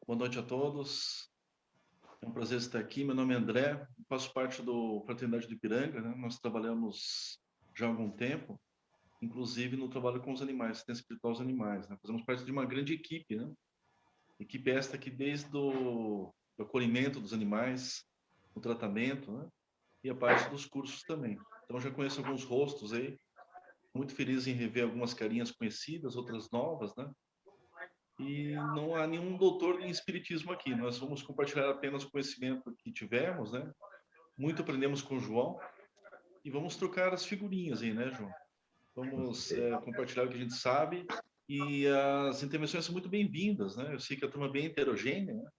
Boa noite a todos. É um prazer estar aqui. Meu nome é André, faço parte do Fraternidade do Ipiranga, né? Nós trabalhamos já há algum tempo, inclusive no trabalho com os animais, assistência espiritual aos animais, né? Fazemos parte de uma grande equipe, né? Equipe esta que desde o do acolhimento dos animais, o tratamento, né? E a parte dos cursos também. Então já conheço alguns rostos aí, muito feliz em rever algumas carinhas conhecidas, outras novas, né? E não há nenhum doutor em espiritismo aqui. Nós vamos compartilhar apenas o conhecimento que tivemos, né? Muito aprendemos com o João e vamos trocar as figurinhas aí, né, João? Vamos compartilhar o que a gente sabe e as intervenções são muito bem-vindas, né? Eu sei que a turma é bem heterogênea, né?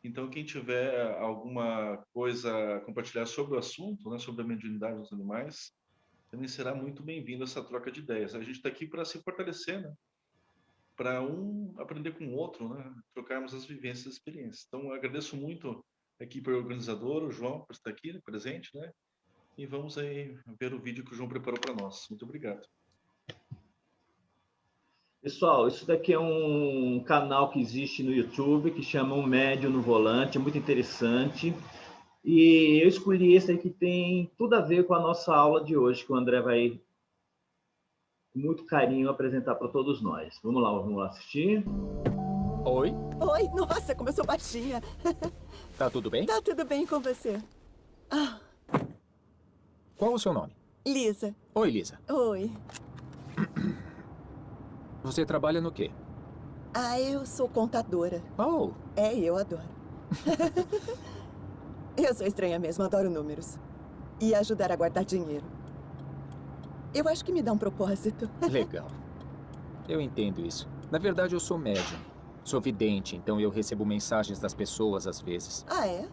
Então, quem tiver alguma coisa a compartilhar sobre o assunto, né, sobre a mediunidade dos animais, também será muito bem-vindo essa troca de ideias. A gente está aqui para se fortalecer, né? Para um aprender com o outro, né? Trocarmos as vivências e experiências. Então, eu agradeço muito a equipe organizadora, o João, por estar aqui presente, né? E vamos aí ver o vídeo que o João preparou para nós. Muito obrigado. Pessoal, isso daqui é um canal que existe no YouTube, que chama Um Médium no Volante, é muito interessante. E eu escolhi esse aí que tem tudo a ver com a nossa aula de hoje, que o André vai, com muito carinho, apresentar para todos nós. Vamos lá assistir. Oi, Oi, nossa, como eu sou baixinha. tá tudo bem? Tá tudo bem com você? Ah, Qual o seu nome? Lisa. Oi, Lisa. Oi. Você trabalha no quê? Ah, eu sou contadora. Oh, É, eu adoro. Eu sou estranha mesmo, adoro números. E ajudar a guardar dinheiro. Eu acho que me dá um propósito. legal. Eu entendo isso. Na verdade, eu sou médium. Sou vidente, então eu recebo mensagens das pessoas às vezes. Ah, é?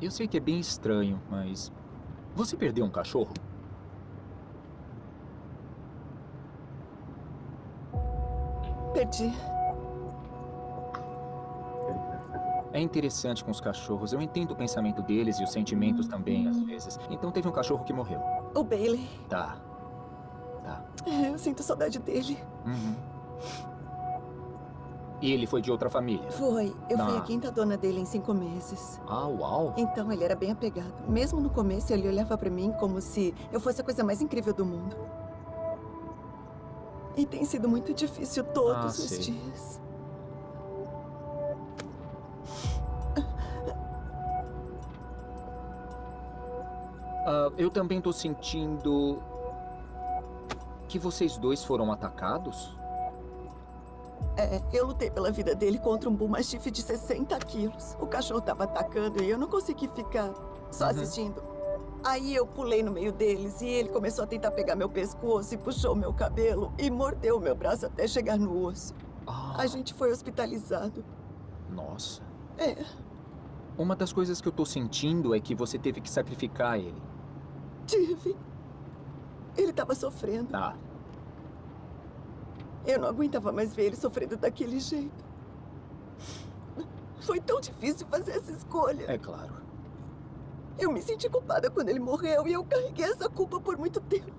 Eu sei que é bem estranho, mas... Você perdeu um cachorro? Perdi. É interessante com os cachorros. Eu entendo o pensamento deles e os sentimentos também, às vezes. Então teve um cachorro que morreu. O Bailey. Tá. Tá. Eu sinto saudade dele. Uhum. E ele foi de outra família? Foi. Eu fui Ah. a quinta dona dele em 5 meses. Ah, uau. Então ele era bem apegado. Mesmo no começo, ele olhava pra mim como se eu fosse a coisa mais incrível do mundo. E tem sido muito difícil todos os sei. dias. Eu também tô sentindo que vocês dois foram atacados? É, eu lutei pela vida dele contra um Bull Mastiff de 60 quilos. O cachorro tava atacando e eu não consegui ficar só assistindo. Aí eu pulei no meio deles e ele começou a tentar pegar meu pescoço e puxou meu cabelo e mordeu meu braço até chegar no osso. Ah, A gente foi hospitalizado. nossa. É, Uma das coisas que eu tô sentindo é que você teve que sacrificar ele. tive. Ele tava sofrendo. Tá. Eu não aguentava mais ver ele sofrendo daquele jeito. Foi tão difícil fazer essa escolha. É claro. Eu me senti culpada quando ele morreu e eu carreguei essa culpa por muito tempo.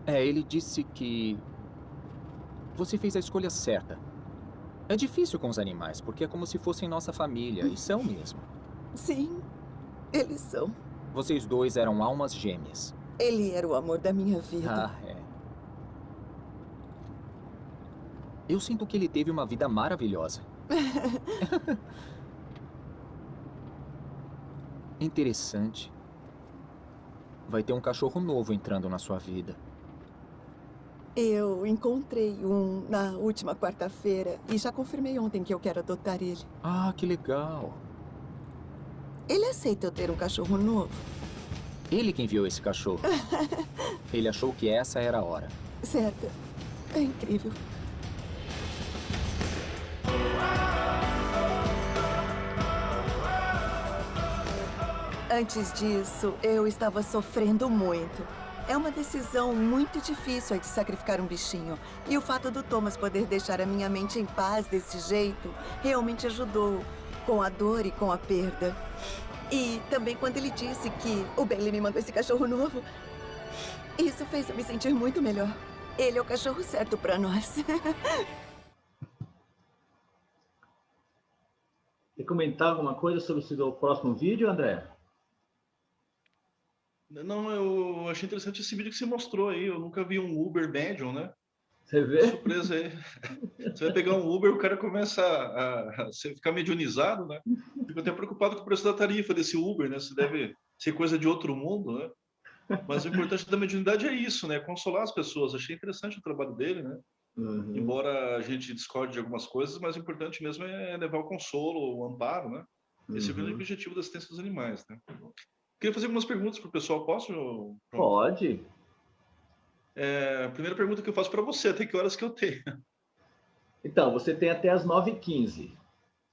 Ele disse que você fez a escolha certa. É difícil com os animais, porque é como se fossem nossa família, e são mesmo. Sim, eles são. Vocês dois eram almas gêmeas. Ele era o amor da minha vida. É. Eu sinto que ele teve uma vida maravilhosa. Interessante. Vai ter um cachorro novo entrando na sua vida. Eu encontrei um na última quarta-feira e já confirmei ontem que eu quero adotar ele. Ah, que legal. Ele aceita eu ter um cachorro novo? Ele que enviou esse cachorro. Ele achou que essa era a hora. Certo. É incrível. Antes disso, eu estava sofrendo muito. É uma decisão muito difícil a de sacrificar um bichinho. E o fato do Thomas poder deixar a minha mente em paz desse jeito realmente ajudou com a dor e com a perda. E também quando ele disse que o Bailey me mandou esse cachorro novo, isso fez eu me sentir muito melhor. Ele é o cachorro certo pra nós. Quer comentar alguma coisa sobre o próximo vídeo, André? Não, eu achei interessante esse vídeo que você mostrou aí. Eu nunca vi um Uber médium, né? Você Que vê? surpresa aí. Você vai pegar um Uber, o cara começa a ficar mediunizado, né? Fico até preocupado com o preço da tarifa desse Uber, né? Se deve ser coisa de outro mundo, né? Mas o importante da mediunidade é isso, né? Consolar as pessoas. Achei interessante o trabalho dele, né? Uhum. Embora a gente discorde de algumas coisas, mas o importante mesmo é levar o consolo, o amparo, né? Esse é o grande Uhum. objetivo da assistência dos animais, né? Queria fazer algumas perguntas para o pessoal. Posso, João? Pode. A primeira pergunta que eu faço para você, até que horas que eu tenho? Então, você tem até as 9h15.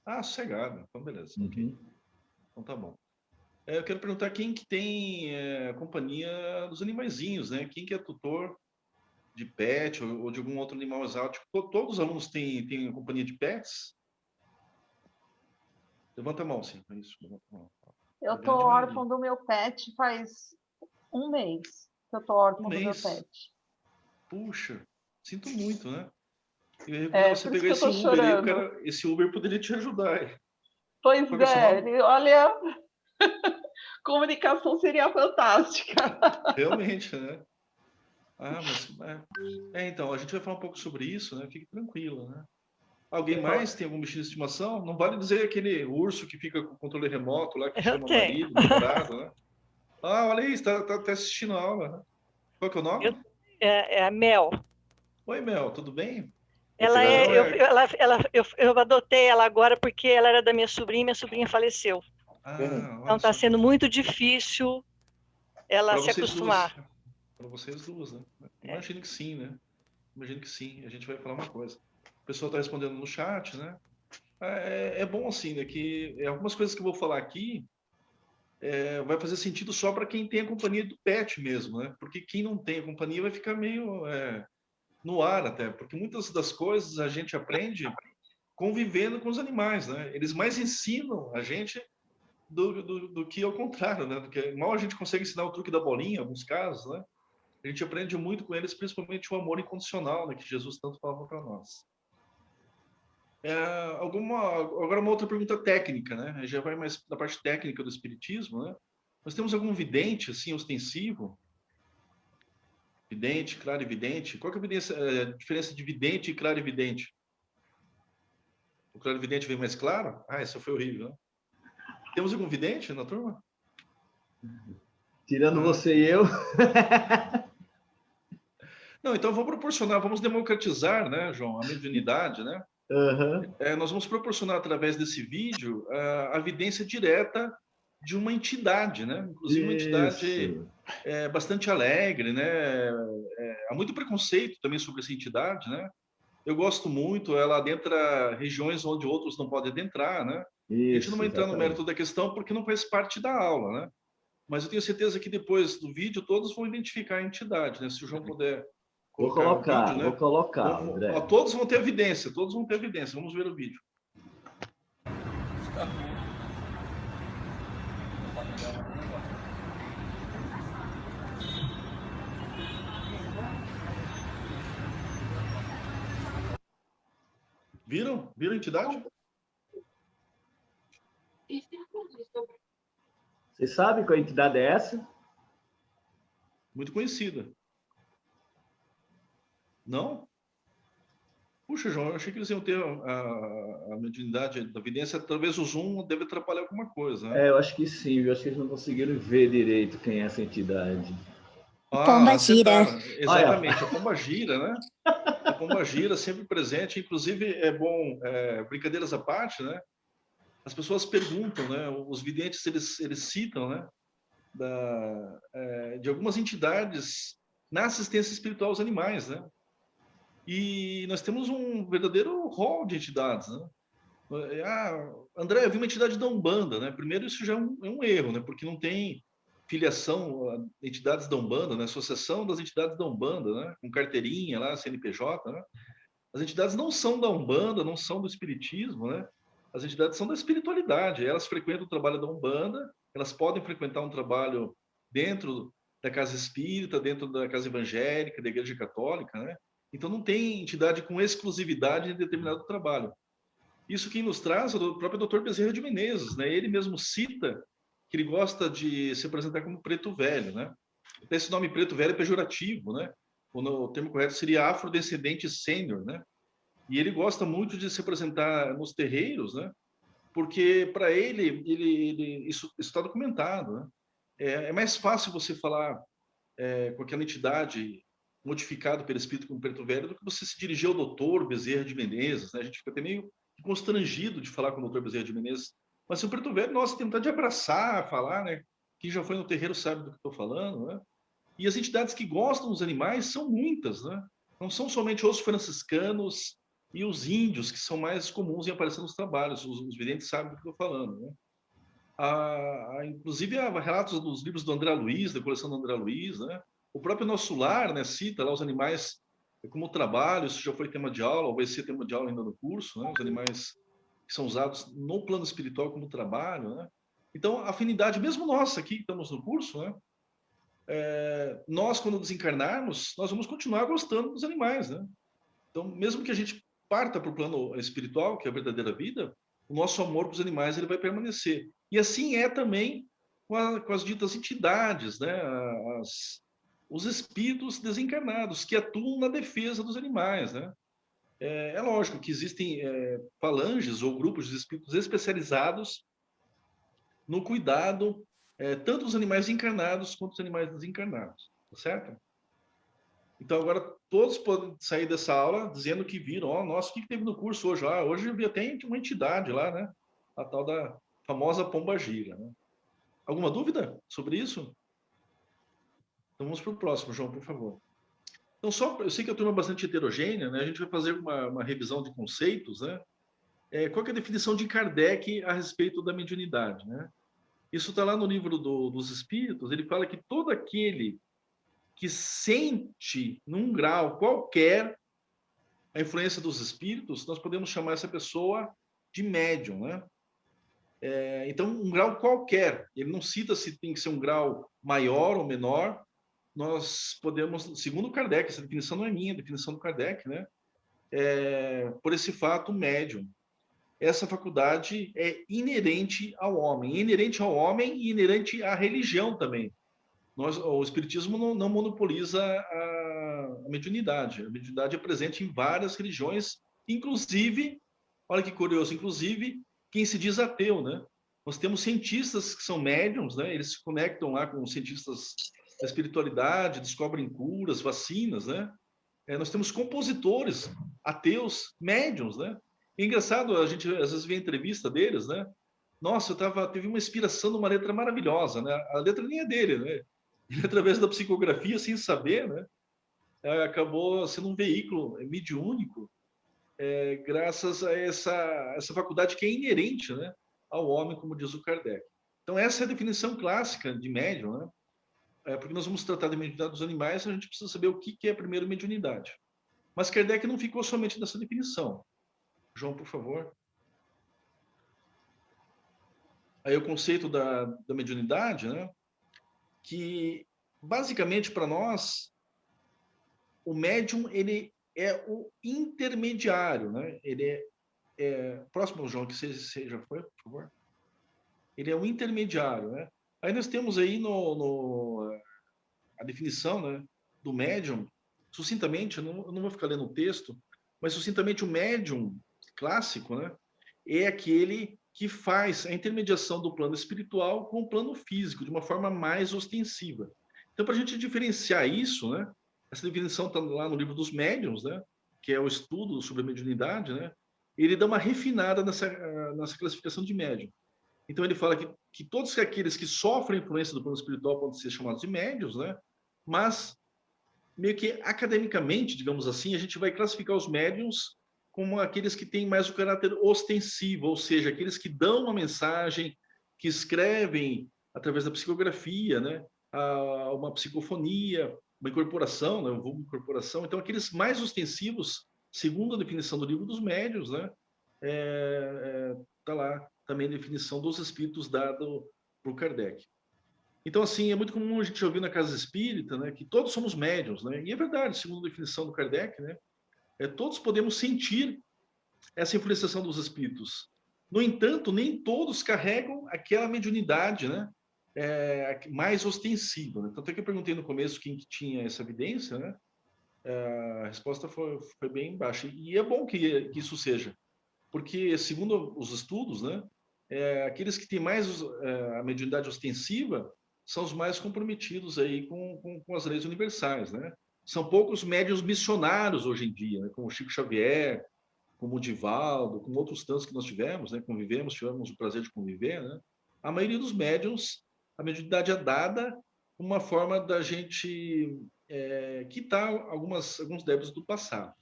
Ah, sossegado. Então, beleza. Ok. Uhum. Então, tá bom. Eu quero perguntar quem que tem companhia dos animaizinhos, né? Quem que é tutor de pet ou de algum outro animal exótico? Todos os alunos têm companhia de pets? Levanta a mão, sim. É isso, levanta a mão. A Eu tô grande maioria. órfã do meu pet faz um mês que eu tô Um órfã do meu mês. pet. Puxa, sinto muito, né? Eu recomendo É, você por isso pegar que eu esse tô Uber aí, chorando. esse Uber poderia te ajudar. Aí. Pois Qual que é o seu é, nome? olha, comunicação seria fantástica. Realmente, né? Ah, mas então, a gente vai falar um pouco sobre isso, né? Fique tranquila, né? Alguém mais tem algum bichinho de estimação? Não vale dizer aquele urso que fica com o controle remoto lá, que Eu chama tenho. marido, namorado, né? Ah, olha aí, está tá assistindo a aula, né? Qual que é o Eu, nome? é a Mel. Oi, Mel, tudo bem? O Ela cidadão é, é... eu adotei ela agora porque ela era da minha sobrinha faleceu. Ah, Então olha está só que sendo legal. muito difícil ela Para se vocês duas. acostumar. Para vocês duas, né? É. Imagino que sim, né? Imagino que sim. A gente vai falar uma coisa. O pessoal está respondendo no chat, né? É bom assim, né? Que algumas coisas que eu vou falar aqui vai fazer sentido só para quem tem a companhia do pet mesmo, né? Porque quem não tem a companhia vai ficar meio no ar até, porque muitas das coisas a gente aprende convivendo com os animais, né? Eles mais ensinam a gente do que ao contrário, né? Porque mal a gente consegue ensinar o truque da bolinha, em alguns casos, né? A gente aprende muito com eles, principalmente o amor incondicional, né? Que Jesus tanto falava para nós. Agora uma outra pergunta técnica, né? Já vai mais da parte técnica do espiritismo, né? Nós temos algum vidente assim ostensivo? Vidente, clarividente? Qual que é a diferença de vidente e clarividente? O clarividente vem mais claro? Ah, isso foi horrível, né? Temos algum vidente na turma? Tirando você e eu. Não, então vamos democratizar, né, João, a mediunidade, né? Uhum. Nós vamos proporcionar através desse vídeo a evidência direta de uma entidade, né? Inclusive uma entidade Isso. bastante alegre, né? Há muito preconceito também sobre essa entidade, né? Eu gosto muito, ela adentra regiões onde outros não podem adentrar, né? A gente não Isso, vai entrar no exatamente. mérito da questão porque não faz parte da aula, né? Mas eu tenho certeza que depois do vídeo todos vão identificar a entidade, né? Se o João puder colocar o vídeo, Vou né? colocar, André. Todos vão ter evidência, todos vão ter evidência. Vamos ver o vídeo. Viram? Viram a entidade? Você sabe qual entidade é essa? Muito conhecida. Não? Puxa, João, eu achei que eles iam ter a mediunidade da evidência. Talvez o Zoom deve atrapalhar alguma coisa, né? Eu acho que sim, eu acho que eles não conseguiram ver direito quem é essa entidade. Ah, Gira. acertaram. Exatamente, a pomba gira, né? A pomba gira sempre presente. Inclusive, é bom, brincadeiras à parte, né? As pessoas perguntam, né? Os videntes, eles citam, né? De algumas entidades na assistência espiritual aos animais, né? E nós temos um verdadeiro rol de entidades, né? André, eu vi uma entidade da Umbanda, né? Primeiro, isso já é um erro, né? Porque não tem filiação a entidades da Umbanda, né? Associação das entidades da Umbanda, né? Com carteirinha lá, CNPJ, né? As entidades não são da Umbanda, não são do Espiritismo, né? As entidades são da espiritualidade. Elas frequentam o trabalho da Umbanda, elas podem frequentar um trabalho dentro da casa espírita, dentro da casa evangélica, da igreja católica, né? Então não tem entidade com exclusividade em determinado trabalho. Isso quem nos traz é o próprio Dr. Bezerra de Menezes, né? Ele mesmo cita que ele gosta de se apresentar como preto velho, né? Esse nome preto velho é pejorativo, né? O termo correto seria afrodescendente sênior, né? E ele gosta muito de se apresentar nos terreiros, né? Porque para ele isso está documentado, né? É mais fácil você falar com aquela entidade modificada pelo espírito como preto velho do que você se dirigir ao doutor Bezerra de Menezes, né? A gente fica até meio constrangido de falar com o doutor Bezerra de Menezes, mas se o preto velho, nossa, tem vontade de abraçar, falar, né? Quem já foi no terreiro sabe do que estou falando, né? E as entidades que gostam dos animais são muitas, né? Não são somente os franciscanos e os índios, que são mais comuns em aparecer nos trabalhos. Os videntes sabem do que estou falando, né? Inclusive, há relatos dos livros do André Luiz, da coleção do André Luiz, né? O próprio Nosso Lar, né, cita lá os animais como trabalho, isso já foi tema de aula, ou vai ser tema de aula ainda no curso, né? Os animais que são usados no plano espiritual como trabalho, né? Então, a afinidade, mesmo nossa aqui que estamos no curso, né? Nós, quando desencarnarmos, nós vamos continuar gostando dos animais, né? Então, mesmo que a gente parta para o plano espiritual, que é a verdadeira vida, o nosso amor para os animais ele vai permanecer. E assim é também com as ditas entidades, né? Os espíritos desencarnados que atuam na defesa dos animais, né? É lógico que existem falanges ou grupos de espíritos especializados no cuidado tanto dos animais encarnados quanto dos animais desencarnados, tá certo? Então, agora todos podem sair dessa aula dizendo que viram, nossa, o que teve no curso hoje? Hoje eu vi até uma entidade lá, né? A tal da famosa pombagira, né? Alguma dúvida sobre isso? Então vamos para o próximo, João, por favor. Então, eu sei que a turma é bastante heterogênea, né? A gente vai fazer uma revisão de conceitos, né? Qual que é a definição de Kardec a respeito da mediunidade, né? Isso está lá no livro dos Espíritos, ele fala que todo aquele que sente num grau qualquer a influência dos espíritos, nós podemos chamar essa pessoa de médium, né? Então, um grau qualquer, ele não cita se tem que ser um grau maior ou menor, nós podemos, segundo Kardec, essa definição não é minha, é a definição do Kardec, né? Por esse fato, médium. Essa faculdade é inerente ao homem e inerente à religião também. O Espiritismo não monopoliza a mediunidade. A mediunidade é presente em várias religiões, inclusive, olha que curioso, inclusive quem se diz ateu, né? Nós temos cientistas que são médiums, né? Eles se conectam lá com cientistas da espiritualidade, descobrem curas, vacinas, né? Nós temos compositores ateus, médiums, né? É engraçado, a gente às vezes vê a entrevista deles, né? Nossa, teve uma inspiração numa letra maravilhosa, né? A letra nem é dele, né? Ele, através da psicografia, sem saber, né? Acabou sendo um veículo mediúnico, graças a essa faculdade que é inerente, né, ao homem, como diz o Kardec. Então, essa é a definição clássica de médium, né? Porque nós vamos tratar da mediunidade dos animais, a gente precisa saber o que é primeiro mediunidade. Mas Kardec não ficou somente nessa definição. João, por favor. Aí o conceito da mediunidade, né? Que, basicamente, para nós, o médium, ele é o intermediário, né? Ele próximo, João, que você já foi, por favor. Ele é o intermediário, né? Aí nós temos aí a definição, né, do médium, sucintamente, eu não vou ficar lendo o texto, mas sucintamente o médium clássico, né, é aquele que faz a intermediação do plano espiritual com o plano físico, de uma forma mais ostensiva. Então, para a gente diferenciar isso, né, essa definição está lá no livro dos médiuns, né, que é o estudo sobre a mediunidade, né, ele dá uma refinada nessa classificação de médium. Então, ele fala que todos aqueles que sofrem influência do plano espiritual podem ser chamados de médiuns, né, mas, meio que academicamente, digamos assim, a gente vai classificar os médiuns como aqueles que têm mais o caráter ostensivo, ou seja, aqueles que dão uma mensagem, que escrevem através da psicografia, né? Uma psicofonia, uma incorporação, né? Uma incorporação. Então, aqueles mais ostensivos, segundo a definição do livro dos médiuns, né? Tá lá também a definição dos espíritos dado por Kardec. Então, assim, é muito comum a gente ouvir na casa espírita, né, que todos somos médiuns, né? E é verdade, segundo a definição do Kardec, né? Todos podemos sentir essa influenciação dos espíritos. No entanto, nem todos carregam aquela mediunidade, né? Mais ostensiva. Né? Tanto é que eu perguntei no começo quem que tinha essa evidência, né? A resposta foi bem baixa. E é bom que isso seja, porque, segundo os estudos, né? Aqueles que têm mais a mediunidade ostensiva são os mais comprometidos aí com as leis universais, né? São poucos médiuns missionários hoje em dia, né? Como o Chico Xavier, como o Divaldo, como outros tantos que nós tivemos, né? Tivemos o prazer de conviver, né? A maioria dos médiuns, a mediunidade é dada uma forma da gente quitar alguns débitos do passado.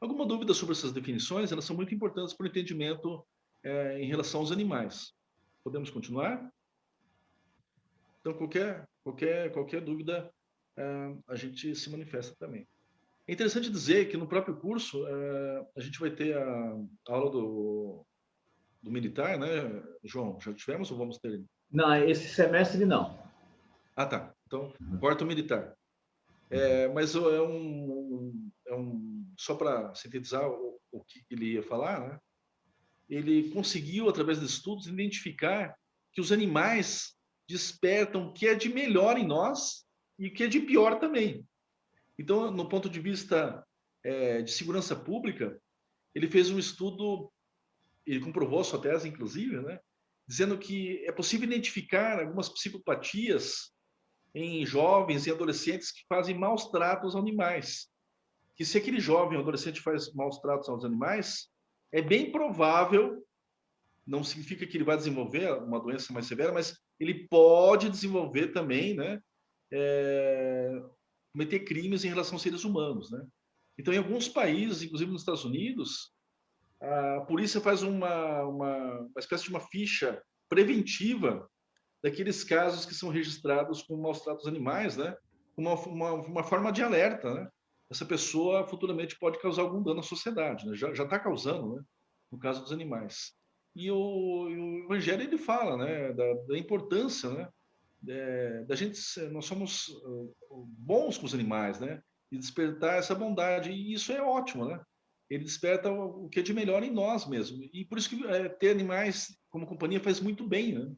Alguma dúvida sobre essas definições? Elas são muito importantes para o entendimento em relação aos animais. Podemos continuar? Então, qualquer dúvida, a gente se manifesta também. É interessante dizer que no próprio curso, a gente vai ter a aula do militar, né, João? Já tivemos ou vamos ter? Não, esse semestre não. Ah, tá. Então, corta o militar. Mas só para sintetizar o que ele ia falar, né? Ele conseguiu, através de estudos, identificar que os animais despertam o que é de melhor em nós e o que é de pior também. Então, no ponto de vista de segurança pública, ele fez um estudo, ele comprovou a sua tese, inclusive, né? Dizendo que é possível identificar algumas psicopatias em jovens e adolescentes que fazem maus tratos aos animais. Que se aquele jovem ou adolescente faz maus tratos aos animais, é bem provável, não significa que ele vai desenvolver uma doença mais severa, mas ele pode desenvolver também, né, cometer crimes em relação aos seres humanos, né? Então, em alguns países, inclusive nos Estados Unidos, a polícia faz uma espécie de uma ficha preventiva daqueles casos que são registrados com maus tratos animais, né? Uma forma de alerta, né? Essa pessoa futuramente pode causar algum dano à sociedade, né? Já está causando, né? No caso dos animais. E o Evangelho, ele fala, né? Da importância, né? Da gente, nós somos bons com os animais, né? E despertar essa bondade, e isso é ótimo, né? Ele desperta o que é de melhor em nós mesmo. E por isso que ter animais como companhia faz muito bem, né?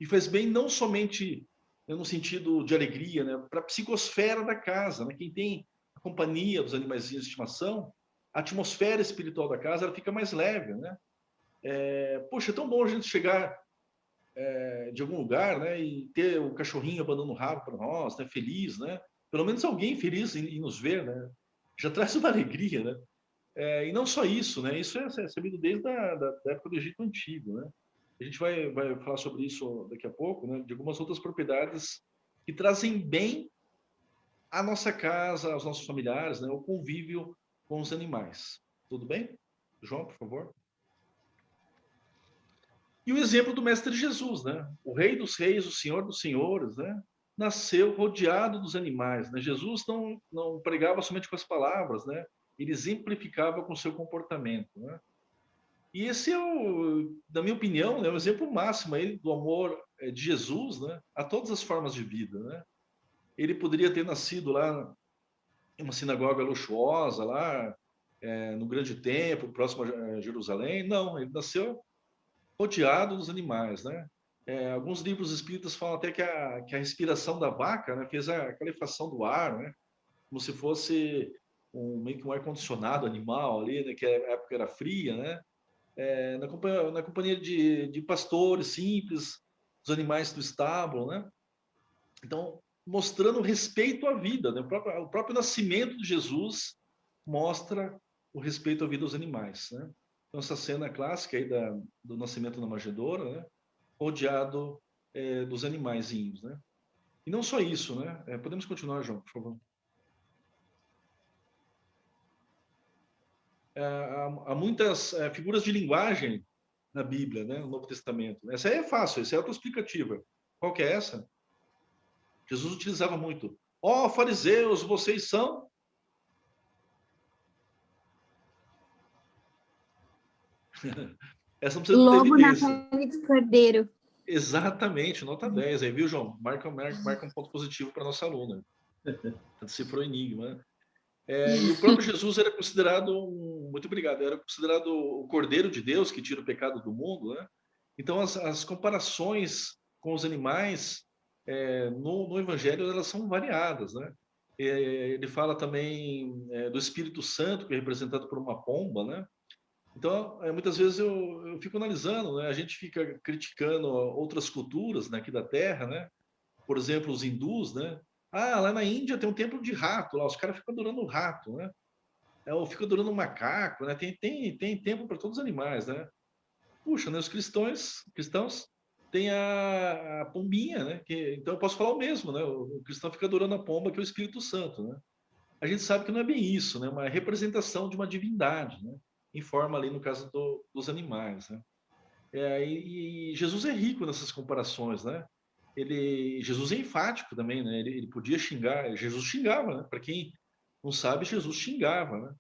E faz bem não somente no sentido de alegria, né? Para a psicosfera da casa, né? Quem tem a companhia dos animaizinhos de estimação, a atmosfera espiritual da casa, ela fica mais leve, né? Poxa, é tão bom a gente chegar de algum lugar, né, e ter o cachorrinho abanando o rabo para nós, né, feliz, né? Pelo menos alguém feliz em nos ver, né? Já traz uma alegria, né? E não só isso, né? Isso é sabido desde da época do Egito Antigo, né? A gente vai falar sobre isso daqui a pouco, né? De algumas outras propriedades que trazem bem à nossa casa, aos nossos familiares, né? O convívio com os animais. Tudo bem? João, por favor. E o exemplo do Mestre Jesus, né? O Rei dos Reis, o Senhor dos Senhores, né? Nasceu rodeado dos animais, né? Jesus não pregava somente com as palavras, né? Ele exemplificava com o seu comportamento, né? E esse na minha opinião, é o exemplo máximo aí do amor de Jesus, né? A todas as formas de vida, né? Ele poderia ter nascido lá em uma sinagoga luxuosa, lá no grande templo, próximo a Jerusalém. Não, ele nasceu rodeado dos animais, né? Alguns livros espíritas falam até que a respiração da vaca, né, fez a calefação do ar, né? Como se fosse meio que um ar-condicionado animal ali, né? Que a época era fria, né? Na companhia de pastores simples, dos animais do estábulo, né? Então, mostrando respeito à vida, né? O próprio nascimento de Jesus mostra o respeito à vida dos animais, né? Então, essa cena clássica aí do nascimento na manjedoura, né? Rodeado dos animaizinhos, né? E não só isso, né? Podemos continuar, João, por favor. Há muitas figuras de linguagem na Bíblia, né? No Novo Testamento. Essa aí é fácil, essa é autoexplicativa. Qual que é essa? Jesus utilizava muito. Ó, fariseus, vocês são... Essa não precisa ter Lobo na evidência. pele do cordeiro. Exatamente, nota 10. Aí, viu, João? Marca um ponto positivo para nossa aluna. Decifrou o enigma. E o próprio Jesus era considerado muito obrigado. Era considerado o Cordeiro de Deus que tira o pecado do mundo, né? Então, as comparações com os animais no Evangelho, elas são variadas, né? Ele fala também do Espírito Santo, que é representado por uma pomba, né? Então, muitas vezes eu fico analisando, né? A gente fica criticando outras culturas, né, aqui da Terra, né? Por exemplo, os hindus, né? Ah, lá na Índia tem um templo de rato, lá os caras ficam adorando o rato, né? Ou ficam adorando o macaco, né? Tem templo para todos os animais, né? Puxa, né? Os cristãos têm a pombinha, né? Então eu posso falar o mesmo, né? O cristão fica adorando a pomba, que é o Espírito Santo, né? A gente sabe que não é bem isso, né? Uma representação de uma divindade, né? Em forma ali no caso dos animais, né? E Jesus é rico nessas comparações, né? Jesus é enfático também, né? Ele podia xingar, Jesus xingava, né? Para quem não sabe, Jesus xingava, né?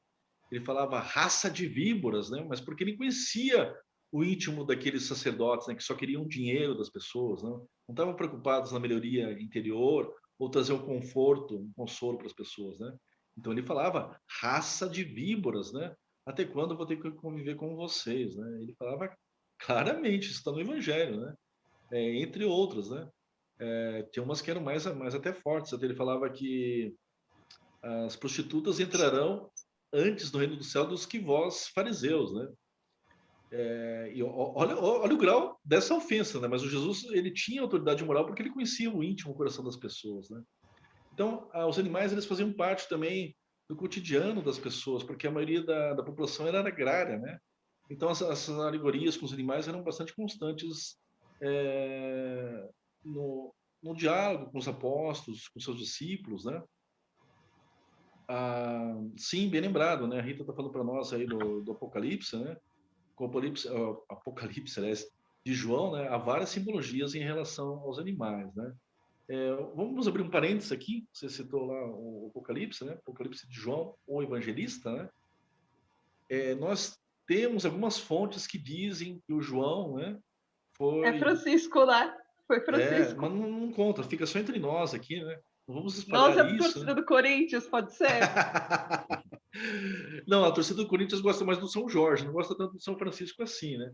Ele falava raça de víboras, né? Mas porque ele conhecia o íntimo daqueles sacerdotes, né? Que só queriam dinheiro das pessoas, não estavam preocupados na melhoria interior ou trazer um conforto, um consolo para as pessoas, né? Então ele falava raça de víboras, né? Até quando eu vou ter que conviver com vocês, né? Ele falava claramente, isso está no Evangelho, né? Entre outras, né? Tinha umas que eram mais até fortes. Até ele falava que as prostitutas entrarão antes no reino do céu dos que vós, fariseus, né? E olha o grau dessa ofensa, né? Mas o Jesus, ele tinha autoridade moral porque ele conhecia o íntimo, o coração das pessoas, né? Então, os animais, eles faziam parte também do cotidiano das pessoas, porque a maioria da população era agrária, né? Então, essas alegorias com os animais eram bastante constantes no diálogo com os apóstolos, com seus discípulos, né? Sim, bem lembrado, né? A Rita está falando para nós aí do Apocalipse, né? Com o Apocalipse, aliás, de João, né? Há várias simbologias em relação aos animais, né? Vamos abrir um parênteses aqui. Você citou lá o Apocalipse, né? Apocalipse de João, o Evangelista, né? Nós temos algumas fontes que dizem que o João, né? É Francisco, né? Foi Francisco. Mas não conta, fica só entre nós aqui, né? Não vamos espalhar Nossa, isso. torcida do Corinthians, pode ser? Não, a torcida do Corinthians gosta mais do São Jorge, não gosta tanto do São Francisco assim, né?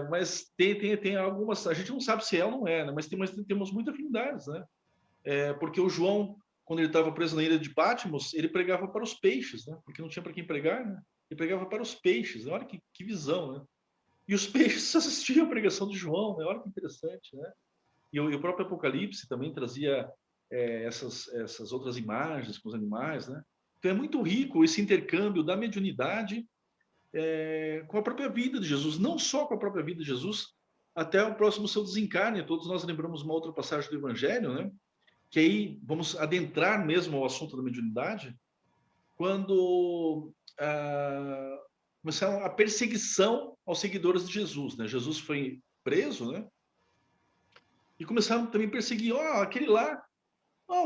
Mas tem algumas, a gente não sabe se é ou não é, né? Mas temos muitas afinidades, né? Porque o João, quando ele estava preso na ilha de Patmos, ele pregava para os peixes, né? Porque não tinha para quem pregar, né? Ele pregava para os peixes, né? Olha que visão, né? E os peixes assistiam a pregação de João, né? Olha que interessante, né? E o próprio Apocalipse também trazia essas outras imagens com os animais, né? Então é muito rico esse intercâmbio da mediunidade com a própria vida de Jesus, não só com a própria vida de Jesus, até o próximo seu desencarne. Todos nós lembramos uma outra passagem do Evangelho, né? Que aí vamos adentrar mesmo ao assunto da mediunidade, quando começaram a perseguição aos seguidores de Jesus, né? Jesus foi preso, né? E começaram também a perseguir, aquele lá,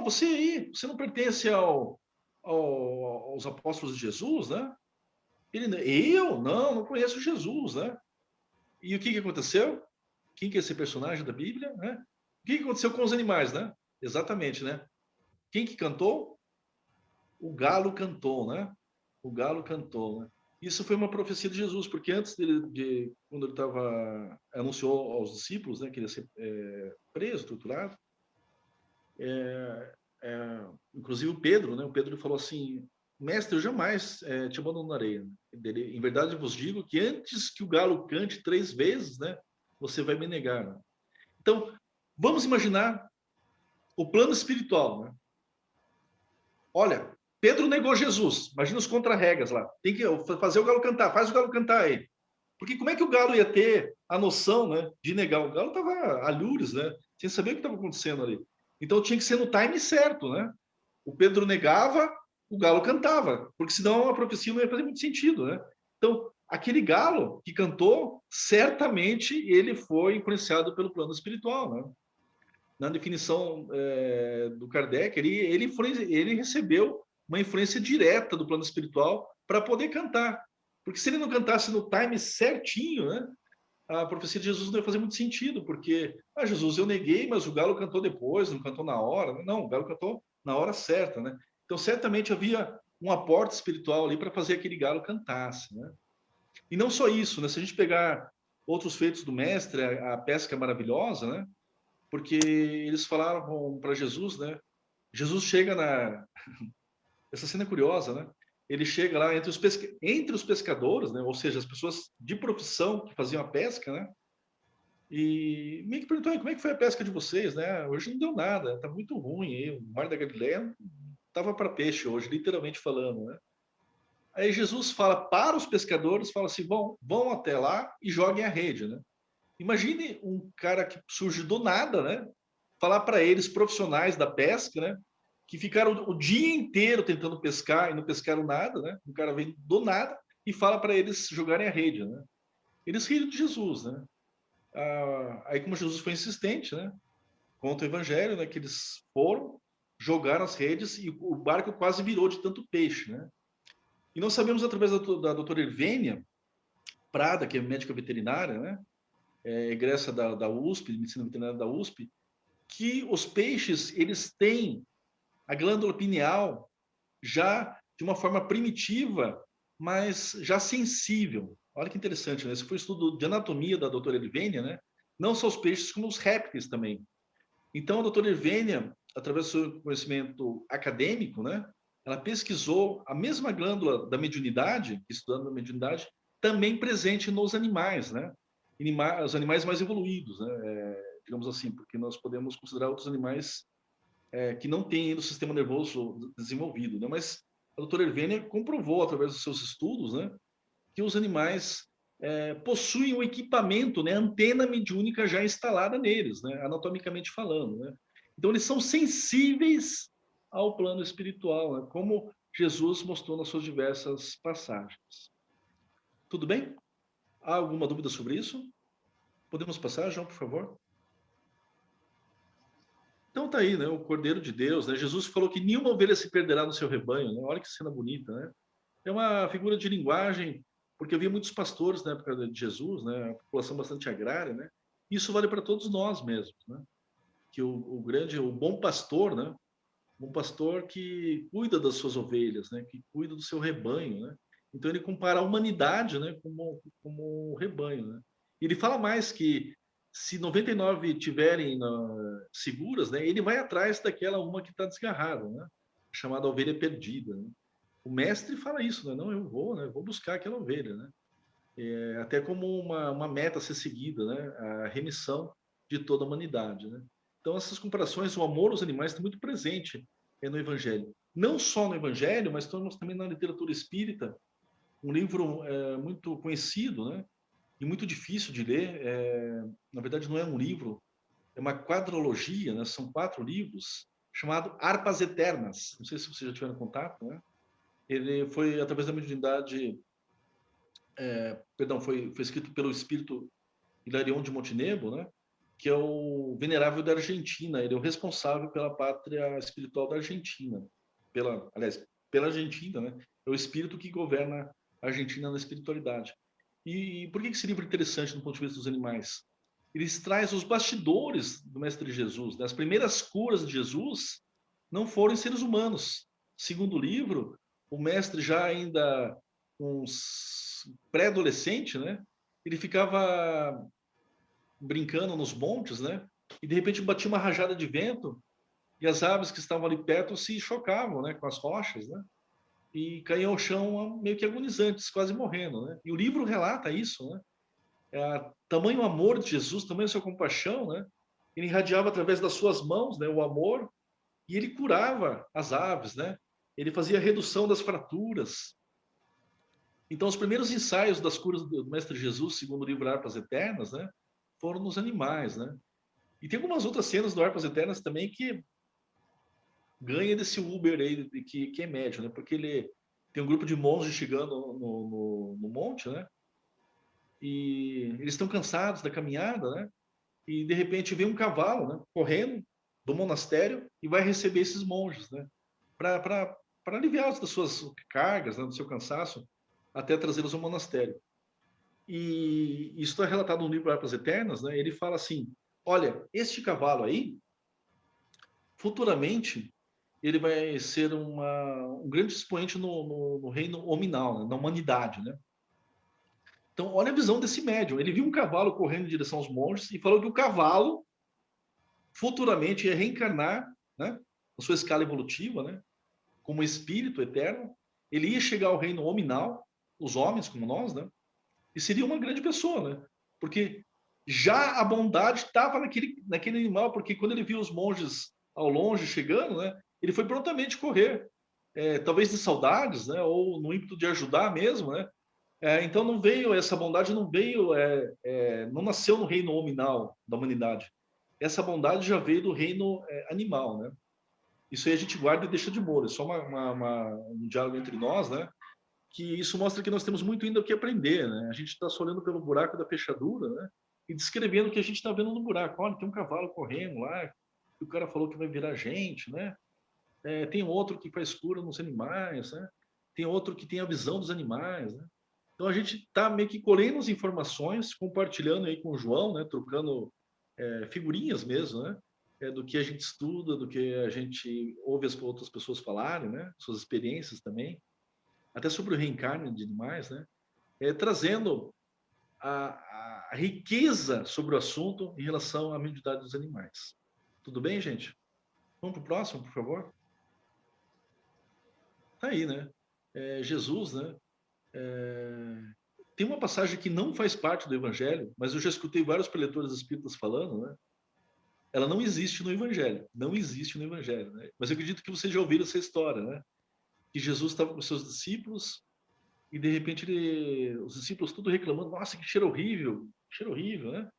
você aí, você não pertence aos apóstolos de Jesus, né? Eu? Não conheço Jesus, né? E o que aconteceu? Quem que é esse personagem da Bíblia, né? O que aconteceu com os animais, né? Exatamente, né? Quem que cantou? O galo cantou, né? O galo cantou, né? Isso foi uma profecia de Jesus, porque antes quando ele anunciou aos discípulos, né, que ele ia ser preso, torturado, inclusive o Pedro, né? O Pedro falou assim: Mestre, eu jamais te abandonarei. Em verdade vos digo que antes que o galo cante 3 vezes, né, você vai me negar. Né? Então, vamos imaginar o plano espiritual, né? Olha, Pedro negou Jesus. Imagina os contra-regas lá. Tem que fazer o galo cantar. Faz o galo cantar aí. Porque como é que o galo ia ter a noção, né, de negar? O galo estava alhures, né? Sem saber o que estava acontecendo ali. Então tinha que ser no time certo, né? O Pedro negava, o galo cantava, porque senão a profecia não ia fazer muito sentido, né? Então, aquele galo que cantou, certamente ele foi influenciado pelo plano espiritual, né? Na definição do Kardec, ele recebeu uma influência direta do plano espiritual para poder cantar. Porque se ele não cantasse no time certinho, né, a profecia de Jesus não ia fazer muito sentido, porque, Jesus, eu neguei, mas o galo cantou depois, não cantou na hora. Não, o galo cantou na hora certa, né? Então, certamente havia um aporte espiritual ali para fazer aquele galo cantasse, né? E não só isso, né? Se a gente pegar outros feitos do mestre, a pesca é maravilhosa, né? Porque eles falaram para Jesus, né? Jesus chega na... Essa cena é curiosa, né? Ele chega lá entre os pescadores, né? Ou seja, as pessoas de profissão que faziam a pesca, né? E meio que perguntou: como é que foi a pesca de vocês, né? Hoje não deu nada, tá muito ruim aí. O Mar da Galileia tava para peixe hoje, literalmente falando, né? Aí Jesus fala para os pescadores, fala assim: vão até lá e joguem a rede, né? Imagine um cara que surge do nada, né? Falar para eles, profissionais da pesca, né? Que ficaram o dia inteiro tentando pescar e não pescaram nada, né? Um cara vem do nada e fala para eles jogarem a rede, né? Eles riram de Jesus, né? Aí, como Jesus foi insistente, né? Conta o evangelho, né? Que eles foram, jogaram as redes e o barco quase virou de tanto peixe, né? E nós sabemos, através da doutora Irvênia Prada, que é médica veterinária, né? Egressa da USP, medicina veterinária da USP, que os peixes, eles têm a glândula pineal já de uma forma primitiva, mas já sensível. Olha que interessante, né? Esse foi o estudo de anatomia da doutora Irvênia, né? Não só os peixes, como os répteis também. Então, a doutora Irvênia, através do seu conhecimento acadêmico, né? Ela pesquisou a mesma glândula da mediunidade, estudando a mediunidade, também presente nos animais, né? Os animais mais evoluídos, né? Digamos assim, porque nós podemos considerar outros animais que não têm ainda o sistema nervoso desenvolvido, né? Mas a doutora Irvênia comprovou, através dos seus estudos, né? Que os animais possuem o equipamento, né? A antena mediúnica já instalada neles, né? Anatomicamente falando, né? Então, eles são sensíveis ao plano espiritual, né? Como Jesus mostrou nas suas diversas passagens. Tudo bem? Há alguma dúvida sobre isso? Podemos passar, João, por favor? Então tá aí, né? O Cordeiro de Deus, né? Jesus falou que nenhuma ovelha se perderá no seu rebanho, né? Olha que cena bonita, né? É uma figura de linguagem, porque havia muitos pastores na época de Jesus, né? A população bastante agrária, né? Isso vale para todos nós mesmos, né? Que o bom pastor, né? Um pastor que cuida das suas ovelhas, né? Que cuida do seu rebanho, né? Então ele compara a humanidade, né? Como rebanho, né? E ele fala mais que se 99 tiverem seguras, né? Ele vai atrás daquela uma que está desgarrada, né? Chamada ovelha perdida, né? O mestre fala isso, né? Não, eu vou, né? Vou buscar aquela ovelha, né? Até como uma meta a ser seguida, né? A remissão de toda a humanidade, né? Então, essas comparações, o amor aos animais está muito presente no Evangelho. Não só no Evangelho, mas também na literatura espírita, um livro muito conhecido, né? E muito difícil de ler. Na verdade, não é um livro, é uma quadrologia, né? São 4 livros, chamado Harpas Eternas. Não sei se vocês já tiveram contato, né? Ele foi, através da mediunidade, foi escrito pelo espírito Hilarion de Montenegro, né? Que é o venerável da Argentina. Ele é o responsável pela pátria espiritual da Argentina. Pela Argentina, né? É o espírito que governa a Argentina na espiritualidade. E por que esse livro é interessante do ponto de vista dos animais? Ele traz os bastidores do Mestre Jesus, né? As primeiras curas de Jesus não foram em seres humanos. Segundo o livro, o mestre já ainda uns pré-adolescente, né? Ele ficava brincando nos montes, né? E de repente batia uma rajada de vento e as aves que estavam ali perto se chocavam, né? Com as rochas, né? E caíam ao chão meio que agonizantes, quase morrendo, né? E o livro relata isso, né? Tamanho amor de Jesus, tamanho sua compaixão, né? Ele irradiava através das suas mãos, né? O amor, e ele curava as aves, né? Ele fazia a redução das fraturas. Então, os primeiros ensaios das curas do Mestre Jesus, segundo o livro Harpas Eternas, né? Foram nos animais, né? E tem algumas outras cenas do Harpas Eternas também que ganha desse Uber aí, que é médio, né? Porque ele tem um grupo de monges chegando no monte, né? E eles estão cansados da caminhada, né? E de repente vem um cavalo, né? Correndo do monastério e vai receber esses monges, né? Para aliviá-los das suas cargas, né? Do seu cansaço, até trazê-los ao monastério. E isso está relatado no livro Harpas Eternas, né? Ele fala assim: olha, este cavalo aí, futuramente, ele vai ser um grande expoente no reino hominal, né? Na humanidade, né? Então, olha a visão desse médium. Ele viu um cavalo correndo em direção aos monges e falou que o cavalo futuramente ia reencarnar, né? Na sua escala evolutiva, né? Como espírito eterno. Ele ia chegar ao reino hominal, os homens como nós, né? E seria uma grande pessoa, né? Porque já a bondade estava naquele animal, porque quando ele viu os monges ao longe chegando, né? Ele foi prontamente correr, talvez de saudades, né? Ou no ímpeto de ajudar mesmo, né? Então não veio essa bondade, não veio, não nasceu no reino hominal da humanidade. Essa bondade já veio do reino animal, né? Isso aí a gente guarda e deixa de molho. É só um diálogo entre nós, né? Que isso mostra que nós temos muito ainda o que aprender, né? A gente está só olhando pelo buraco da fechadura, né? E descrevendo o que a gente está vendo no buraco. Olha, tem um cavalo correndo lá, que o cara falou que vai virar gente, né? Tem outro que faz cura nos animais, né? Tem outro que tem a visão dos animais, né? Então a gente está meio que colhendo as informações, compartilhando aí com o João, né? Trocando figurinhas mesmo, né? Do que a gente estuda, do que a gente ouve as outras pessoas falarem, né? Suas experiências também, até sobre o reencarne de animais, né? Trazendo a riqueza sobre o assunto em relação à mediunidade dos animais. Tudo bem, gente? Vamos para o próximo, por favor? Tá aí, né? Jesus, né? Tem uma passagem que não faz parte do Evangelho, mas eu já escutei vários preletores espíritas falando, né? Ela não existe no Evangelho, não existe no Evangelho, né? Mas eu acredito que vocês já ouviram essa história, né? Que Jesus estava com seus discípulos e de repente os discípulos tudo reclamando, nossa, que cheiro horrível, né?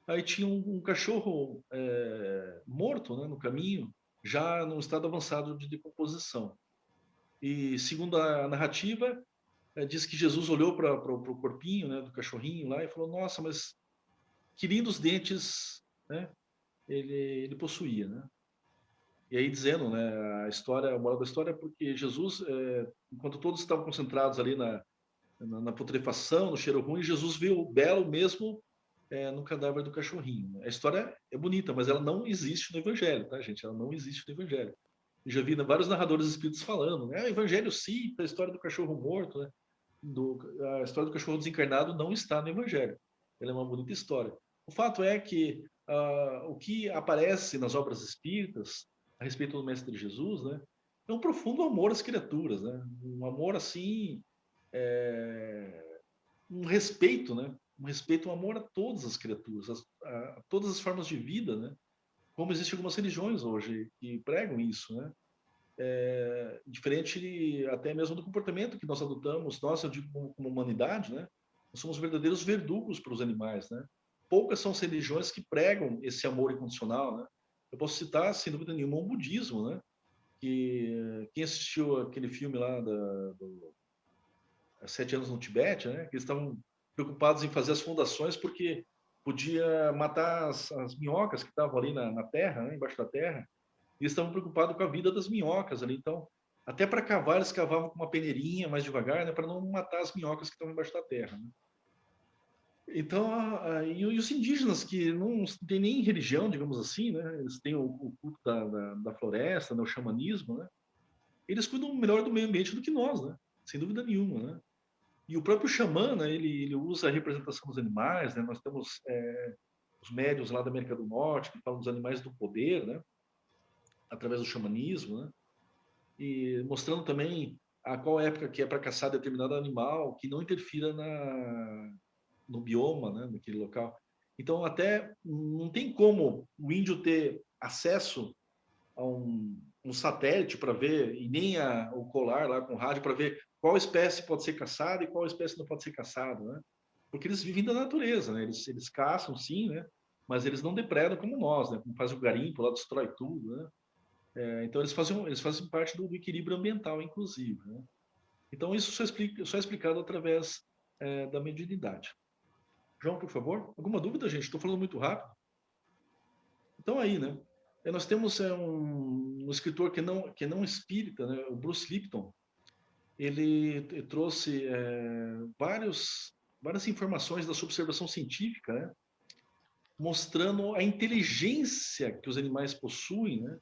Aí tinha um cachorro morto, né, no caminho, já num estado avançado de decomposição. E segundo a narrativa, diz que Jesus olhou para o corpinho, né, do cachorrinho lá e falou, nossa, mas que lindos dentes, né, ele possuía, né? E aí dizendo, né, a moral da história é porque Jesus, enquanto todos estavam concentrados ali na putrefação, no cheiro ruim, Jesus viu o belo mesmo no cadáver do cachorrinho. A história é bonita, mas ela não existe no Evangelho, tá, gente? Ela não existe no Evangelho. Eu já vi vários narradores espíritos falando, né? O Evangelho cita a história do cachorro morto, né? A história do cachorro desencarnado não está no Evangelho. Ela é uma bonita história. O fato é que o que aparece nas obras espíritas a respeito do Mestre Jesus, né? É um profundo amor às criaturas, né? Um amor assim, um respeito, né? Um respeito, um amor a todas as criaturas, a todas as formas de vida, né? Como existem algumas religiões hoje que pregam isso, né? Diferente até mesmo do comportamento que nós adotamos, nós, eu digo como humanidade, né? Nós somos verdadeiros verdugos para os animais, né? Poucas são as religiões que pregam esse amor incondicional, né? Eu posso citar, sem dúvida nenhuma, o budismo, né? Que quem assistiu aquele filme lá do 7 anos no Tibete, né? Que eles estavam preocupados em fazer as fundações porque podia matar as minhocas que estavam ali na terra, né? Embaixo da terra. E eles estavam preocupados com a vida das minhocas ali. Então, até para cavar, eles cavavam com uma peneirinha mais devagar, né? Para não matar as minhocas que estão embaixo da terra, né? Então, e os indígenas que não tem nem religião, digamos assim, né? Eles têm o culto da floresta, né? O xamanismo, né? Eles cuidam melhor do meio ambiente do que nós, né? Sem dúvida nenhuma, né? E o próprio xamã, né, ele usa a representação dos animais, né? Nós temos os médiuns lá da América do Norte que falam dos animais do poder, né? Através do xamanismo, né? E mostrando também a qual época que é para caçar determinado animal que não interfira no bioma, né? Naquele local. Então, até não tem como o índio ter acesso a um satélite para ver, e nem o colar lá com rádio para ver qual espécie pode ser caçada e qual espécie não pode ser caçada, né? Porque eles vivem da natureza, né? Eles caçam, sim, né? Mas eles não depredam como nós, né? Como faz o garimpo, lá destrói tudo, né? Então eles fazem parte do equilíbrio ambiental, inclusive, né? Então isso só é explicado através da mediunidade. João, por favor, alguma dúvida, gente? Estou falando muito rápido. Então aí, né? Nós temos um escritor que não espírita, né? O Bruce Lipton. Ele trouxe várias informações da sua observação científica, né? Mostrando a inteligência que os animais possuem, né?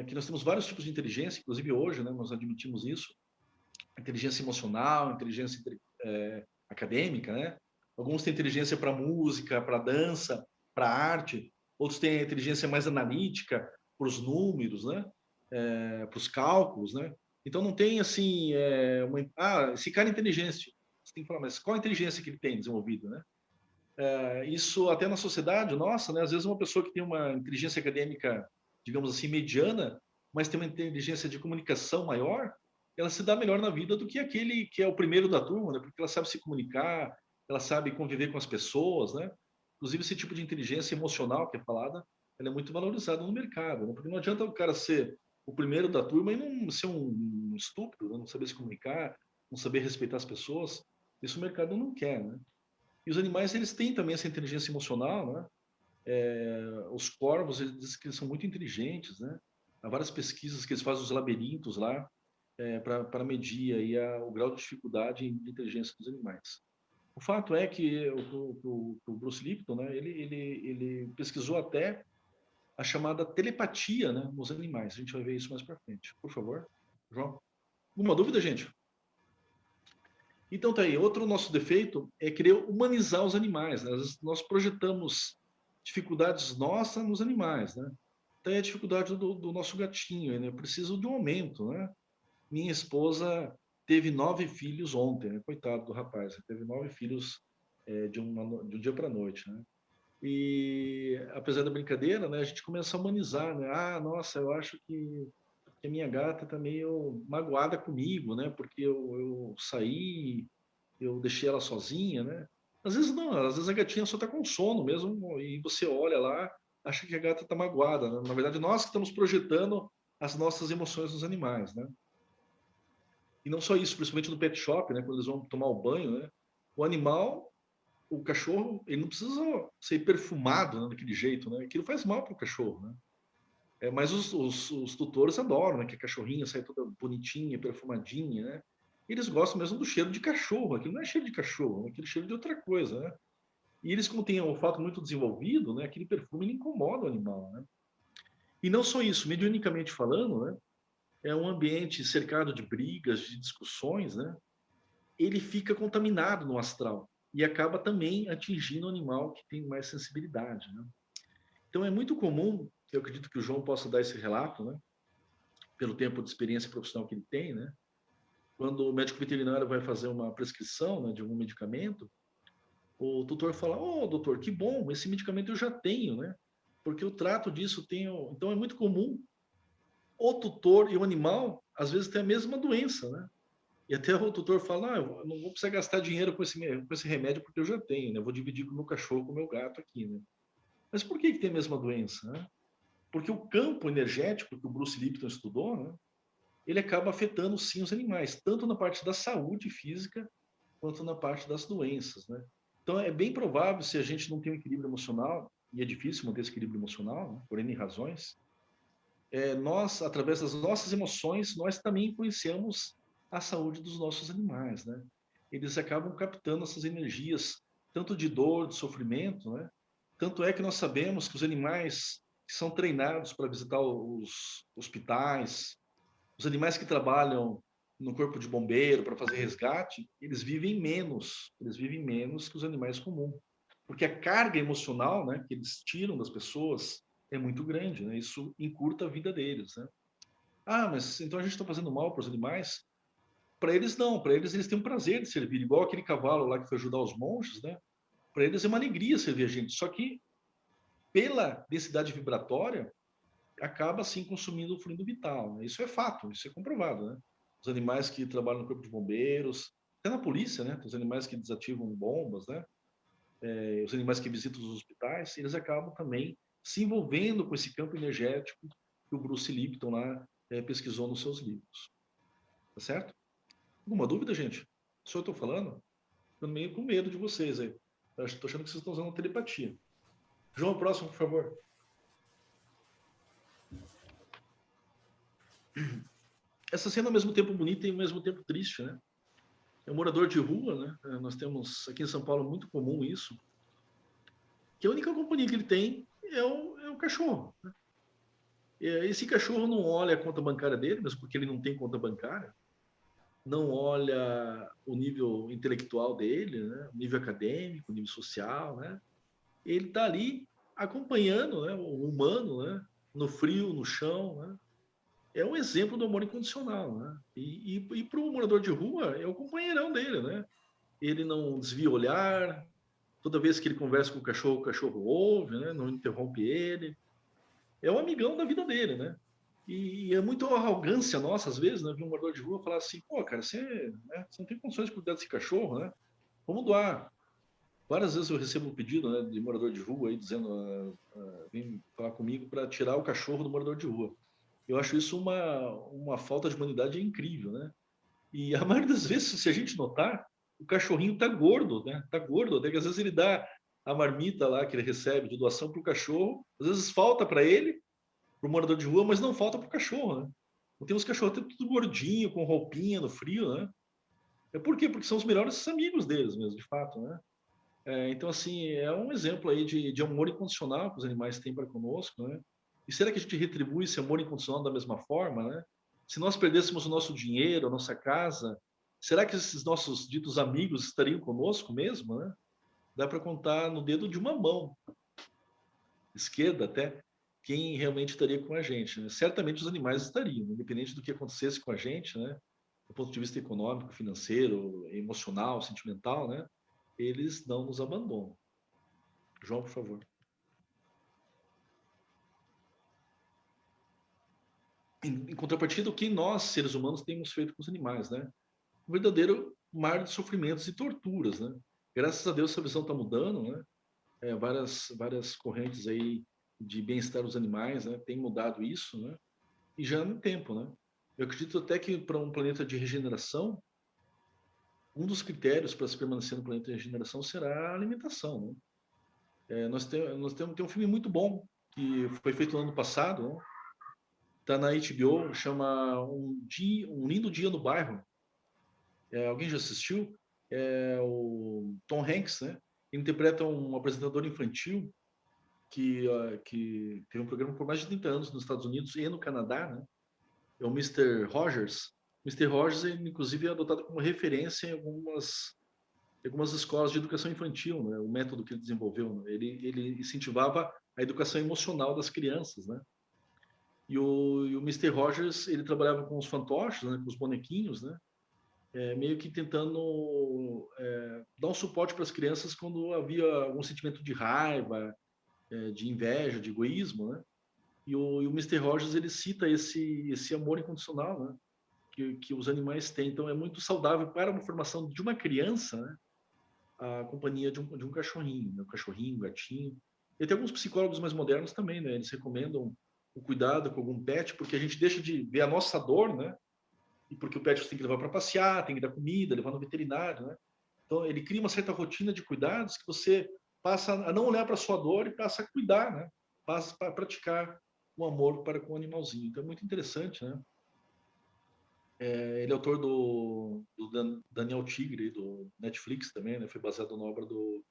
que nós temos vários tipos de inteligência, inclusive hoje, né, nós admitimos isso, inteligência emocional, inteligência acadêmica, né? Alguns têm inteligência para música, para dança, para arte, outros têm a inteligência mais analítica, para os números, né? Para os cálculos, né? Então não tem assim, esse cara é inteligente. Você tem que falar, mas qual a inteligência que ele tem desenvolvido, né? Isso até na sociedade nossa, né? Às vezes uma pessoa que tem uma inteligência acadêmica, digamos assim, mediana, mas tem uma inteligência de comunicação maior, ela se dá melhor na vida do que aquele que é o primeiro da turma, né? Porque ela sabe se comunicar, ela sabe conviver com as pessoas, né? Inclusive esse tipo de inteligência emocional que é falada, ela é muito valorizada no mercado, né? Porque não adianta o cara ser o primeiro da turma e não ser um estúpido, né? Não saber se comunicar, não saber respeitar as pessoas. Isso o mercado não quer, né? E os animais, eles têm também essa inteligência emocional, né? Os corvos, eles dizem que eles são muito inteligentes, né? Há várias pesquisas que eles fazem os labirintos lá para medir aí o grau de dificuldade de inteligência dos animais. O fato é que o Bruce Lipton, né? Ele pesquisou até a chamada telepatia, né? Nos animais. A gente vai ver isso mais para frente. Por favor, João. Alguma dúvida, gente? Então tá aí, outro nosso defeito é querer humanizar os animais, né? Às vezes nós projetamos dificuldades nossas nos animais, né? Então é a dificuldade do nosso gatinho, né? Eu preciso de um aumento, né? Minha esposa teve 9 filhos ontem, né? Coitado do rapaz, ele teve 9 filhos de um dia para a noite, né? E apesar da brincadeira, né? A gente começa a humanizar, né? Ah, nossa, eu acho que a minha gata está meio magoada comigo, né? Porque eu saí, eu deixei ela sozinha, né? Às vezes não, às vezes a gatinha só está com sono mesmo e você olha lá, acha que a gata está magoada, né? Na verdade, nós que estamos projetando as nossas emoções nos animais, né? E não só isso, principalmente no pet shop, né? Quando eles vão tomar o banho, né? O animal, o cachorro, ele não precisa ser perfumado, né, daquele jeito, né? Aquilo faz mal para o cachorro, né? Mas os tutores adoram, né? Que a cachorrinha sai toda bonitinha, perfumadinha, né? Eles gostam mesmo do cheiro de cachorro. Aquilo não é cheiro de cachorro, é aquele cheiro de outra coisa, né? E eles, como têm o olfato muito desenvolvido, né? Aquele perfume ele incomoda o animal, né? E não só isso, mediunicamente falando, né? É um ambiente cercado de brigas, de discussões, né? Ele fica contaminado no astral e acaba também atingindo o animal que tem mais sensibilidade, né? Então é muito comum, eu acredito que o João possa dar esse relato, né? Pelo tempo de experiência profissional que ele tem, né? Quando o médico veterinário vai fazer uma prescrição, né, de algum medicamento, o tutor fala: "Oh, doutor, que bom, esse medicamento eu já tenho, né? Porque eu trato disso, tenho". Então é muito comum o tutor e o animal às vezes ter a mesma doença, né? E até o tutor fala: "Ah, eu não vou precisar gastar dinheiro com esse remédio porque eu já tenho, né? Eu vou dividir com o meu cachorro, com o meu gato aqui, né?". Mas por que tem a mesma doença, né? Porque o campo energético que o Bruce Lipton estudou, né? Ele acaba afetando sim os animais, tanto na parte da saúde física quanto na parte das doenças, né? Então é bem provável, se a gente não tem um equilíbrio emocional, e é difícil manter esse equilíbrio emocional, né, por N razões, nós, através das nossas emoções, nós também influenciamos a saúde dos nossos animais, né? Eles acabam captando essas energias, tanto de dor, de sofrimento, né? Tanto é que nós sabemos que os animais que são treinados para visitar os hospitais, os animais que trabalham no corpo de bombeiro para fazer resgate, eles vivem menos que os animais comuns, porque a carga emocional, né, que eles tiram das pessoas é muito grande, né? Isso encurta a vida deles, né? Ah, mas então a gente está fazendo mal para os animais? Para eles não, para eles têm um prazer de servir, igual aquele cavalo lá que foi ajudar os monges, né? Para eles é uma alegria servir a gente, só que pela densidade vibratória acaba assim consumindo o fluido vital, né? Isso é fato, isso é comprovado, né? Os animais que trabalham no corpo de bombeiros, até na polícia, né? Os animais que desativam bombas, né? Os animais que visitam os hospitais, eles acabam também se envolvendo com esse campo energético que o Bruce Lipton lá pesquisou nos seus livros. Tá certo? Alguma dúvida, gente? Só eu estou falando? Estou meio com medo de vocês aí. Estou achando que vocês estão usando telepatia. João, próximo, por favor. Essa cena ao mesmo tempo bonita e ao mesmo tempo triste, né? É um morador de rua, né? Nós temos aqui em São Paulo muito comum isso, que a única companhia que ele tem é o cachorro, né? Esse cachorro não olha a conta bancária dele, mas porque ele não tem conta bancária, não olha o nível intelectual dele, né? O nível acadêmico, o nível social, né? Ele está ali acompanhando, né, o humano, né, no frio, no chão, né? É um exemplo do amor incondicional, né? E para o morador de rua é o companheirão dele, né? Ele não desvia o olhar, toda vez que ele conversa com o cachorro ouve, né? Não interrompe ele. É o amigão da vida dele, né? E é muito arrogância nossa, às vezes, né? Ver um morador de rua falar assim, pô, cara, né, você não tem condições de cuidar desse cachorro, né? Vamos doar. Várias vezes eu recebo um pedido, né, de morador de rua aí dizendo, vem falar comigo para tirar o cachorro do morador de rua. Eu acho isso uma falta de humanidade incrível, né? E a maioria das vezes, se a gente notar, o cachorrinho tá gordo, né? Tá gordo, até que às vezes ele dá a marmita lá que ele recebe de doação para o cachorro, às vezes falta para ele, para o morador de rua, mas não falta para o cachorro, né? Então, tem uns cachorros tudo gordinho, com roupinha no frio, né? É por quê? Porque são os melhores amigos deles mesmo, de fato, né? Então, assim, é um exemplo aí de amor incondicional que os animais têm para conosco, né? E será que a gente retribui esse amor incondicional da mesma forma, né? Se nós perdêssemos o nosso dinheiro, a nossa casa, será que esses nossos ditos amigos estariam conosco mesmo, né? Dá para contar no dedo de uma mão, esquerda até, quem realmente estaria com a gente, né? Certamente os animais estariam, independente do que acontecesse com a gente, né? Do ponto de vista econômico, financeiro, emocional, sentimental, né? Eles não nos abandonam. João, por favor. Em contrapartida, o que nós, seres humanos, temos feito com os animais, né? Um verdadeiro mar de sofrimentos e torturas, né? Graças a Deus essa visão está mudando, né? Várias correntes aí de bem-estar dos animais, né? Tem mudado isso, né? E já no tempo, né? Eu acredito até que para um planeta de regeneração, um dos critérios para se permanecer no planeta de regeneração será a alimentação, né? Tem um filme muito bom que foi feito no ano passado, né? Tá na HBO, chama Um Lindo Dia no Bairro. Alguém já assistiu? O Tom Hanks, né? Ele interpreta um apresentador infantil que tem um programa por mais de 30 anos nos Estados Unidos e no Canadá, né? É o Mister Rogers. Mister Rogers, ele, inclusive, é adotado como referência em algumas escolas de educação infantil, né? O método que ele desenvolveu, né? Ele incentivava a educação emocional das crianças, né? E o Mister Rogers, ele trabalhava com os fantoches, né? Com os bonequinhos, né? Meio que tentando dar um suporte para as crianças quando havia algum sentimento de raiva, de inveja, de egoísmo, né? E o Mister Rogers, ele cita esse amor incondicional, né? Que os animais têm. Então, é muito saudável para a formação de uma criança, né? A companhia de um cachorrinho, né? Um cachorrinho, um gatinho. E tem alguns psicólogos mais modernos também, né? Eles recomendam o cuidado com algum pet, porque a gente deixa de ver a nossa dor, né? E porque o pet você tem que levar para passear, tem que dar comida, levar no veterinário, né? Então, ele cria uma certa rotina de cuidados que você passa a não olhar para a sua dor e passa a cuidar, né? Passa a praticar o amor para com o animalzinho. Então, é muito interessante, né? Ele é autor do Daniel Tigre, do Netflix também, né? Foi baseado na obra do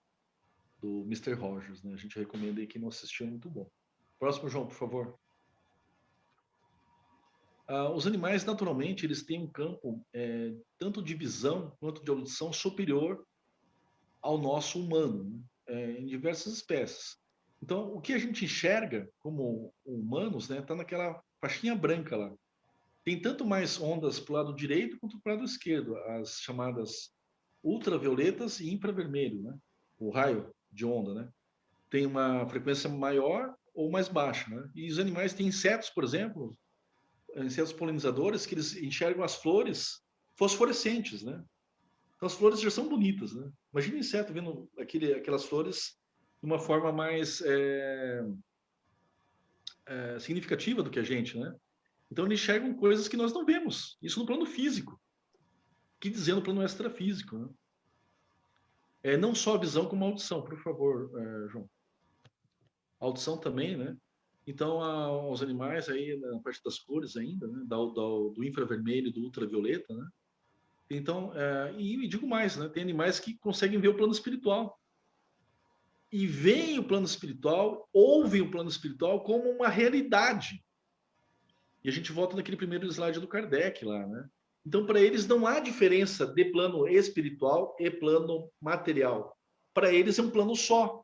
Mister Rogers, né? A gente recomenda aí quem não assistiu, é muito bom. Próximo, João, por favor. Os animais, naturalmente, eles têm um campo tanto de visão quanto de audição superior ao nosso humano, né? Em diversas espécies. Então, o que a gente enxerga como humanos, né, está naquela faixinha branca lá. Tem tanto mais ondas para o lado direito quanto para o lado esquerdo, as chamadas ultravioletas e infravermelho, né? O raio de onda, né? Tem uma frequência maior ou mais baixa, né? E os animais têm insetos, por exemplo, insetos polinizadores, que eles enxergam as flores fosforescentes, né? Então as flores já são bonitas, né? Imagina um inseto vendo aquelas flores de uma forma mais significativa do que a gente, né? Então eles enxergam coisas que nós não vemos. Isso no plano físico. Que dizer no plano extrafísico, né? Não só a visão como a audição, por favor, João. A audição também, né? Então, os animais aí, na parte das cores ainda, né? Do infravermelho e do ultravioleta, né? Então, e digo mais, né? Tem animais que conseguem ver o plano espiritual. E veem o plano espiritual, ouvem o plano espiritual como uma realidade. E a gente volta naquele primeiro slide do Kardec lá, né? Então, para eles não há diferença de plano espiritual e plano material. Para eles é um plano só.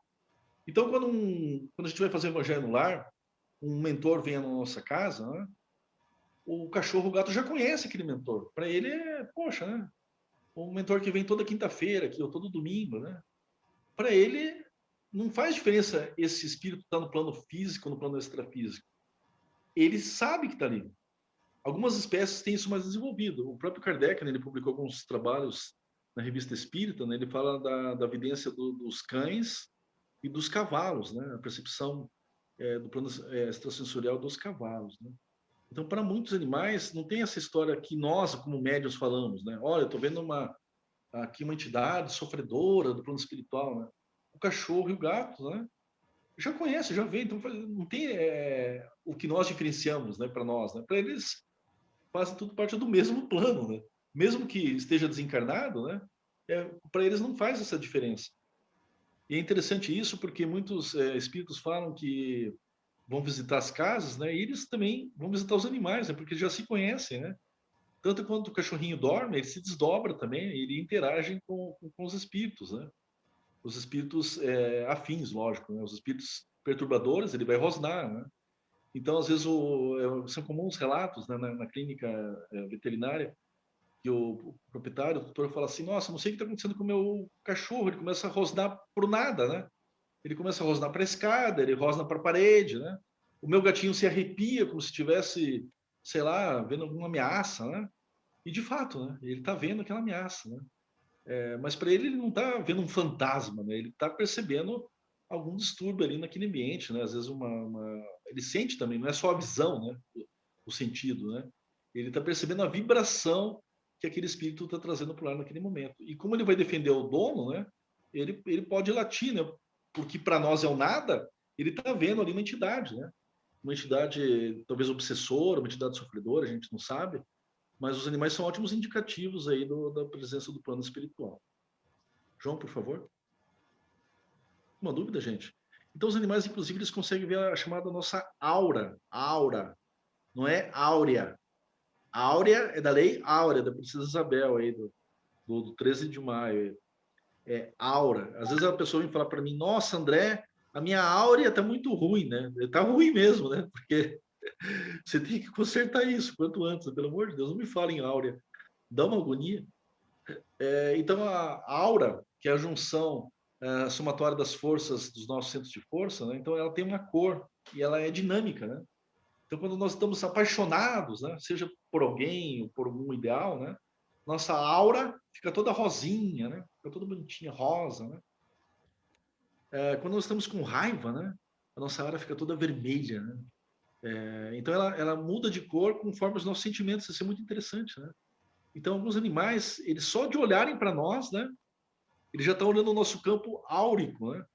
Então, quando a gente vai fazer o Evangelho no Lar, um mentor vem à nossa casa, né? O cachorro, o gato já conhece aquele mentor. Para ele é, poxa, né? Um mentor que vem toda quinta-feira aqui, ou todo domingo, né? Para ele, não faz diferença esse espírito estar no plano físico ou no plano extrafísico. Ele sabe que está ali. Algumas espécies têm isso mais desenvolvido. O próprio Kardec, né, ele publicou alguns trabalhos na Revista Espírita, né, ele fala da evidência dos cães e dos cavalos, né, a percepção do plano extrasensorial dos cavalos. Né? Então, para muitos animais, não tem essa história que nós, como médiuns, falamos. Né? Olha, eu estou vendo aqui uma entidade sofredora do plano espiritual. Né? O cachorro e o gato, né? Já conhece, já vê. Então, não tem o que nós diferenciamos, né, para nós. Né? Para eles, fazem tudo parte do mesmo plano, né? Mesmo que esteja desencarnado, né? Para eles não faz essa diferença. E é interessante isso porque muitos espíritos falam que vão visitar as casas, né? E eles também vão visitar os animais, né? Porque já se conhecem, né? Tanto quanto o cachorrinho dorme, ele se desdobra também, ele interage com os espíritos, né? Os espíritos afins, lógico, né? Os espíritos perturbadores, ele vai rosnar, né? Então, às vezes, são comuns relatos, né, na clínica veterinária, que o proprietário, o doutor, fala assim, nossa, não sei o que está acontecendo com o meu cachorro, ele começa a rosnar por nada, né? Ele começa a rosnar para a escada, ele rosna para a parede, né? O meu gatinho se arrepia como se estivesse, sei lá, vendo alguma ameaça, né? E, de fato, né, ele está vendo aquela ameaça, né? Mas para ele não está vendo um fantasma, né? Ele está percebendo algum distúrbio ali naquele ambiente, né? Às vezes ele sente também, não é só a visão, né? O sentido, né? Ele está percebendo a vibração que aquele espírito está trazendo para o lar naquele momento. E como ele vai defender o dono, né? Ele pode latir, né? Porque para nós é o nada, ele está vendo ali uma entidade, né? Uma entidade talvez obsessora, uma entidade sofredora, a gente não sabe, mas os animais são ótimos indicativos aí da presença do plano espiritual. João, por favor. Uma dúvida, gente? Então, os animais, inclusive, eles conseguem ver a chamada nossa aura. Aura. Não é áurea. Áurea é da lei áurea, da princesa Isabel, aí, do 13 de maio. É aura. Às vezes a pessoa vem falar para mim, nossa, André, a minha áurea está muito ruim, né? Está ruim mesmo, né? Porque você tem que consertar isso quanto antes. Pelo amor de Deus, não me fale em áurea. Dá uma agonia. Então, a aura, que é a junção somatória das forças dos nossos centros de força, né? Então ela tem uma cor e ela é dinâmica, né? Então, quando nós estamos apaixonados, né? Seja por alguém ou por algum ideal, né? Nossa aura fica toda rosinha, né? Fica toda bonitinha, rosa, né? Quando nós estamos com raiva, né? A nossa aura fica toda vermelha, né? Então ela muda de cor conforme os nossos sentimentos. Isso é muito interessante, né? Então, alguns animais, eles só de olharem para nós, né? Eles já estão olhando o nosso campo áurico, né?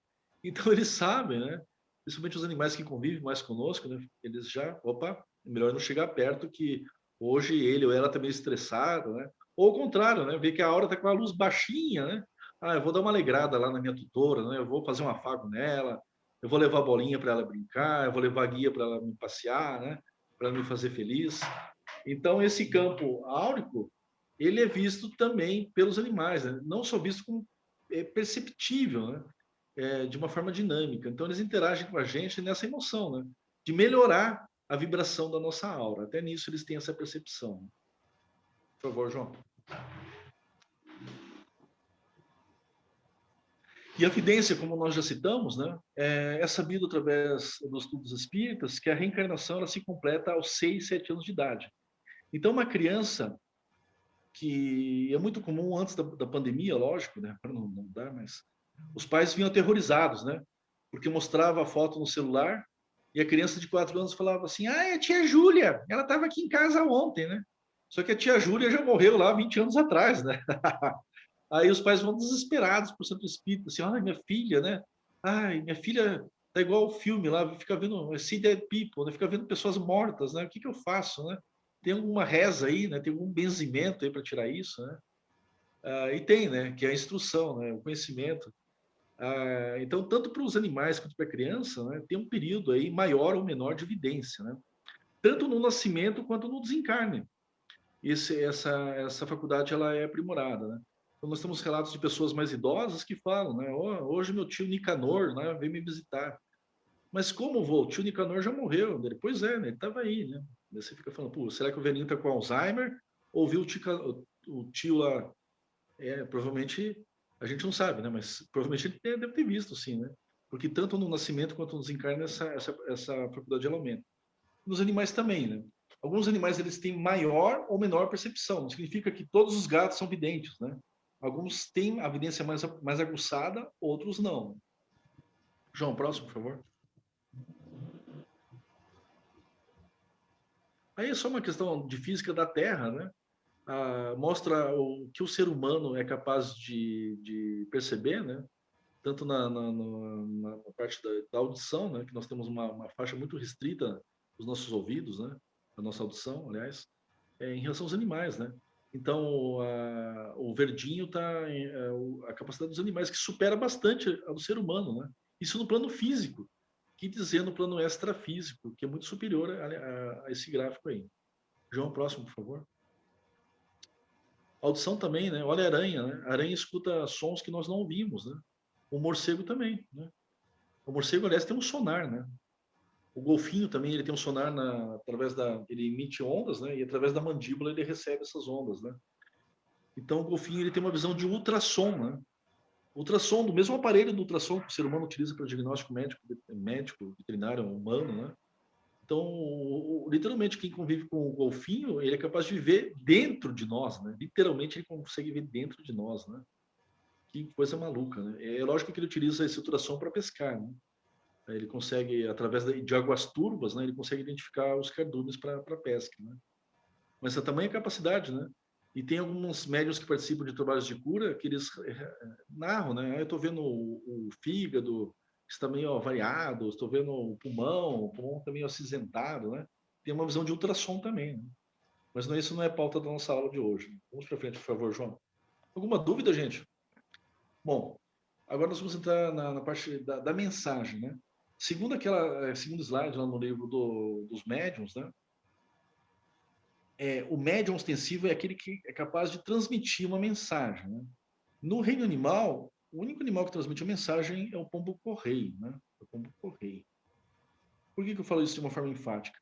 Então, eles sabem, né? Principalmente os animais que convivem mais conosco, né? Eles já, opa, melhor não chegar perto que hoje ele ou ela está meio estressado, né? Ou ao contrário, né? Ver que a aura está com a luz baixinha, né? Ah, eu vou dar uma alegrada lá na minha tutora, né? Eu vou fazer um afago nela, eu vou levar a bolinha para ela brincar, eu vou levar a guia para ela me passear, né? Para ela me fazer feliz. Então, esse campo áurico, ele é visto também pelos animais, né? Não só visto como perceptível, né? De uma forma dinâmica. Então, eles interagem com a gente nessa emoção, né? De melhorar a vibração da nossa aura. Até nisso eles têm essa percepção. Por favor, João. E a evidência, como nós já citamos, né? É sabido através dos estudos espíritas que a reencarnação ela se completa aos 6, 7 anos de idade. Então, uma criança que é muito comum antes da pandemia, lógico, né? Para não dar, mas os pais vinham aterrorizados, né? Porque mostrava a foto no celular e a criança de 4 anos falava assim: ah, é a tia Júlia, ela estava aqui em casa ontem, né? Só que a tia Júlia já morreu lá 20 anos atrás, né? Aí os pais vão desesperados para o centro espírita, assim: ai, minha filha, né? Ai, minha filha tá igual o filme lá, fica vendo See Dead People, né? Fica vendo pessoas mortas, né? O que eu faço, né? Tem alguma reza aí, né? Tem algum benzimento aí para tirar isso, né? E tem, né? Que é a instrução, né? O conhecimento. Então, tanto para os animais quanto para a criança, né? Tem um período aí maior ou menor de evidência, né? tanto no nascimento quanto no desencarne. Essa faculdade ela é aprimorada, né? Então, nós temos relatos de pessoas mais idosas que falam, né? Oh, hoje meu tio Nicanor, né, veio me visitar. Mas como vou? O tio Nicanor já morreu. Ele, pois é, né? Ele estava aí, né? Daí você fica falando, pô, será que o velhinho está com Alzheimer? Ou viu o tio lá? Provavelmente, a gente não sabe, né? Mas provavelmente ele deve ter visto, sim, né? Porque tanto no nascimento quanto no desencarne, essa faculdade ela aumenta. Nos animais também, né? Alguns animais eles têm maior ou menor percepção. Não significa que todos os gatos são videntes, né? Alguns têm a vidência mais aguçada, outros não. João, próximo, por favor. Aí é só uma questão de física da Terra, né? Mostra o que o ser humano é capaz de perceber, né? Tanto na parte da audição, né? Que nós temos uma faixa muito restrita dos nossos ouvidos, né? Da nossa audição, aliás, em relação aos animais, né? Então, o verdinho está a capacidade dos animais que supera bastante a do ser humano, né? Isso no plano físico, que dizer no plano extrafísico, que é muito superior a esse gráfico aí. João, próximo, por favor. Audição também, né? Olha a aranha, né? A aranha escuta sons que nós não ouvimos, né? O morcego também, né? O morcego, aliás, tem um sonar, né? O golfinho também, ele tem um sonar através ele emite ondas, né? E através da mandíbula ele recebe essas ondas, né? Então o golfinho, ele tem uma visão de ultrassom, né? Ultrassom, do mesmo aparelho do ultrassom que o ser humano utiliza para o diagnóstico médico, veterinário, humano, né? Então, literalmente, quem convive com o golfinho, ele é capaz de viver dentro de nós, né? Literalmente, ele consegue viver dentro de nós, né? Que coisa maluca, né? É lógico que ele utiliza esse ultrassom para pescar, né? Ele consegue, através de águas turvas, né? Ele consegue identificar os cardumes para pesca, né? Mas a tamanha capacidade, né? E tem alguns médiuns que participam de trabalhos de cura que eles narram, né? Eu estou vendo o fígado está meio variado, estou vendo o pulmão está meio acinzentado, né? Tem uma visão de ultrassom também, né? Mas isso não é pauta da nossa aula de hoje. Vamos para frente, por favor, João. Alguma dúvida, gente? Bom, agora nós vamos entrar na parte da mensagem, né? Segundo segundo slide lá no livro dos médiuns, né? O médium ostensivo é aquele que é capaz de transmitir uma mensagem, né? No reino animal, o único animal que transmite a mensagem é o pombo-correio, né? O pombo-correio. Por que eu falo isso de uma forma enfática?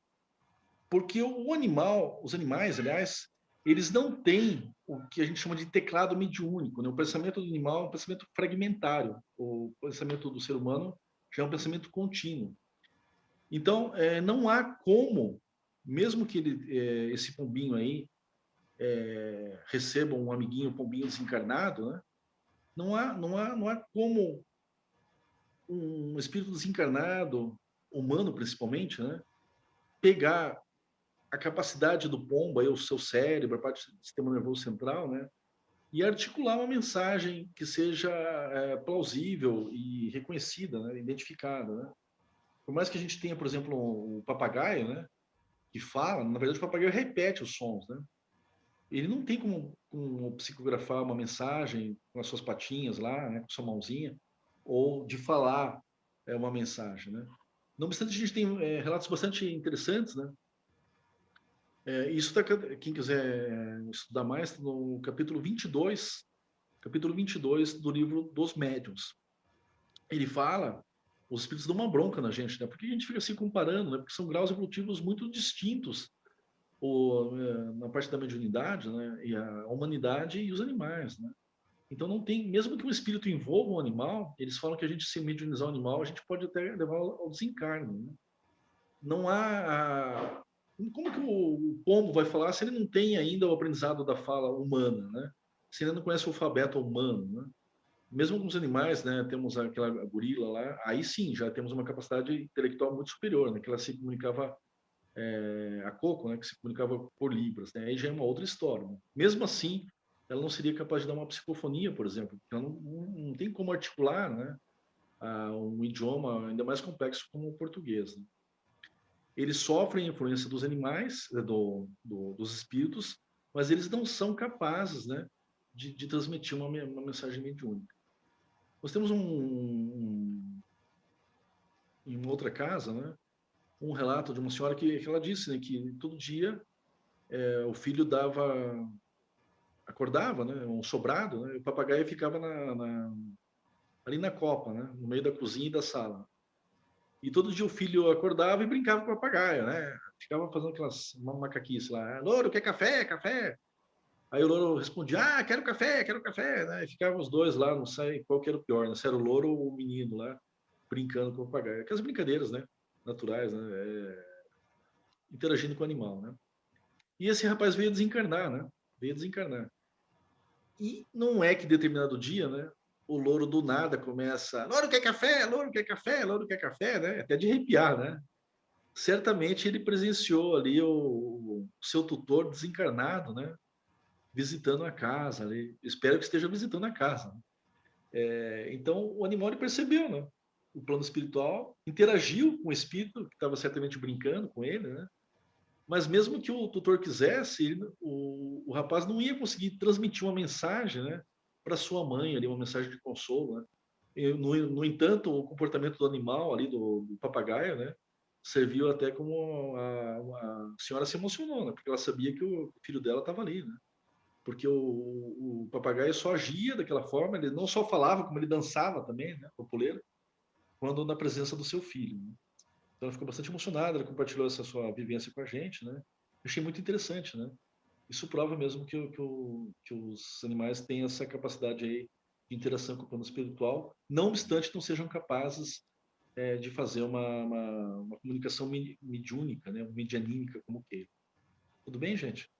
Porque o animal, os animais, aliás, eles não têm o que a gente chama de teclado mediúnico, né? O pensamento do animal é um pensamento fragmentário. O pensamento do ser humano já é um pensamento contínuo. Então, não há como, mesmo que esse pombinho aí receba um amiguinho pombinho desencarnado, né? Não há como um espírito desencarnado, humano principalmente, né? Pegar a capacidade do pombo, aí, o seu cérebro, a parte do sistema nervoso central, né? E articular uma mensagem que seja plausível e reconhecida, né? Identificada, né? Por mais que a gente tenha, por exemplo, o papagaio, né? Que fala, na verdade o papagaio repete os sons, né? Ele não tem como psicografar uma mensagem com as suas patinhas lá, né? Com sua mãozinha, ou de falar uma mensagem, né? Não obstante, a gente tem relatos bastante interessantes, né? Isso tá, quem quiser estudar mais, no capítulo 22 do livro dos Médiuns. Ele fala, os espíritos dão uma bronca na gente, né? Porque a gente fica se comparando, né? Porque são graus evolutivos muito distintos na parte da mediunidade, né? E a humanidade e os animais, né? Então não tem, mesmo que o espírito envolva um animal, eles falam que a gente, se mediunizar um animal, a gente pode até levar ao desencarne, né? Não há como que o pombo vai falar se ele não tem ainda o aprendizado da fala humana, né? Se ele não conhece o alfabeto humano, né? Mesmo com os animais, né? Temos aquela gorila lá, aí sim, já temos uma capacidade intelectual muito superior, né? Que ela se comunicava, a Coco, né? Que se comunicava por libras, né? Aí já é uma outra história, né? Mesmo assim, ela não seria capaz de dar uma psicofonia, por exemplo, porque ela não tem como articular, né? Um idioma ainda mais complexo como o português, né? Eles sofrem a influência dos animais, dos espíritos, mas eles não são capazes, né, de transmitir uma mensagem mediúnica. Nós temos em uma outra casa, né, um relato de uma senhora que ela disse, né, que todo dia o filho acordava, né, um sobrado, né, e o papagaio ficava ali na copa, né, no meio da cozinha e da sala. E todo dia o filho acordava e brincava com o papagaio, né? Ficava fazendo aquelas macaquices lá. Louro, quer café? Café? Aí o louro respondia, quero café, né? E ficavam os dois lá, não sei qual que era o pior, né? Se era o louro ou o menino lá, brincando com o papagaio. Aquelas brincadeiras, né? Naturais, né? Interagindo com o animal, né? E esse rapaz veio desencarnar, né? Veio desencarnar. E não é que determinado dia, né? O louro do nada começa, louro quer café, louro quer café, louro quer café, né? Até de arrepiar, né? Certamente ele presenciou ali o seu tutor desencarnado, né? Visitando a casa ali. Espero que esteja visitando a casa. Então o animal ele percebeu, né? O plano espiritual, interagiu com o espírito que estava certamente brincando com ele, né? Mas mesmo que o tutor quisesse, o rapaz não ia conseguir transmitir uma mensagem, né? Para sua mãe ali, uma mensagem de consolo, né? No entanto, o comportamento do animal ali, do papagaio, né? Serviu até como a senhora se emocionou, né? Porque ela sabia que o filho dela estava ali, né? Porque o papagaio só agia daquela forma, ele não só falava, como ele dançava também, né? Populeiro, quando na presença do seu filho, né? Então ela ficou bastante emocionada, ela compartilhou essa sua vivência com a gente, né? Achei muito interessante, né? Isso prova mesmo que os animais têm essa capacidade aí de interação com o plano espiritual, não obstante não sejam capazes de fazer uma comunicação mediúnica, né? Medianímica, como queira. Tudo bem, gente?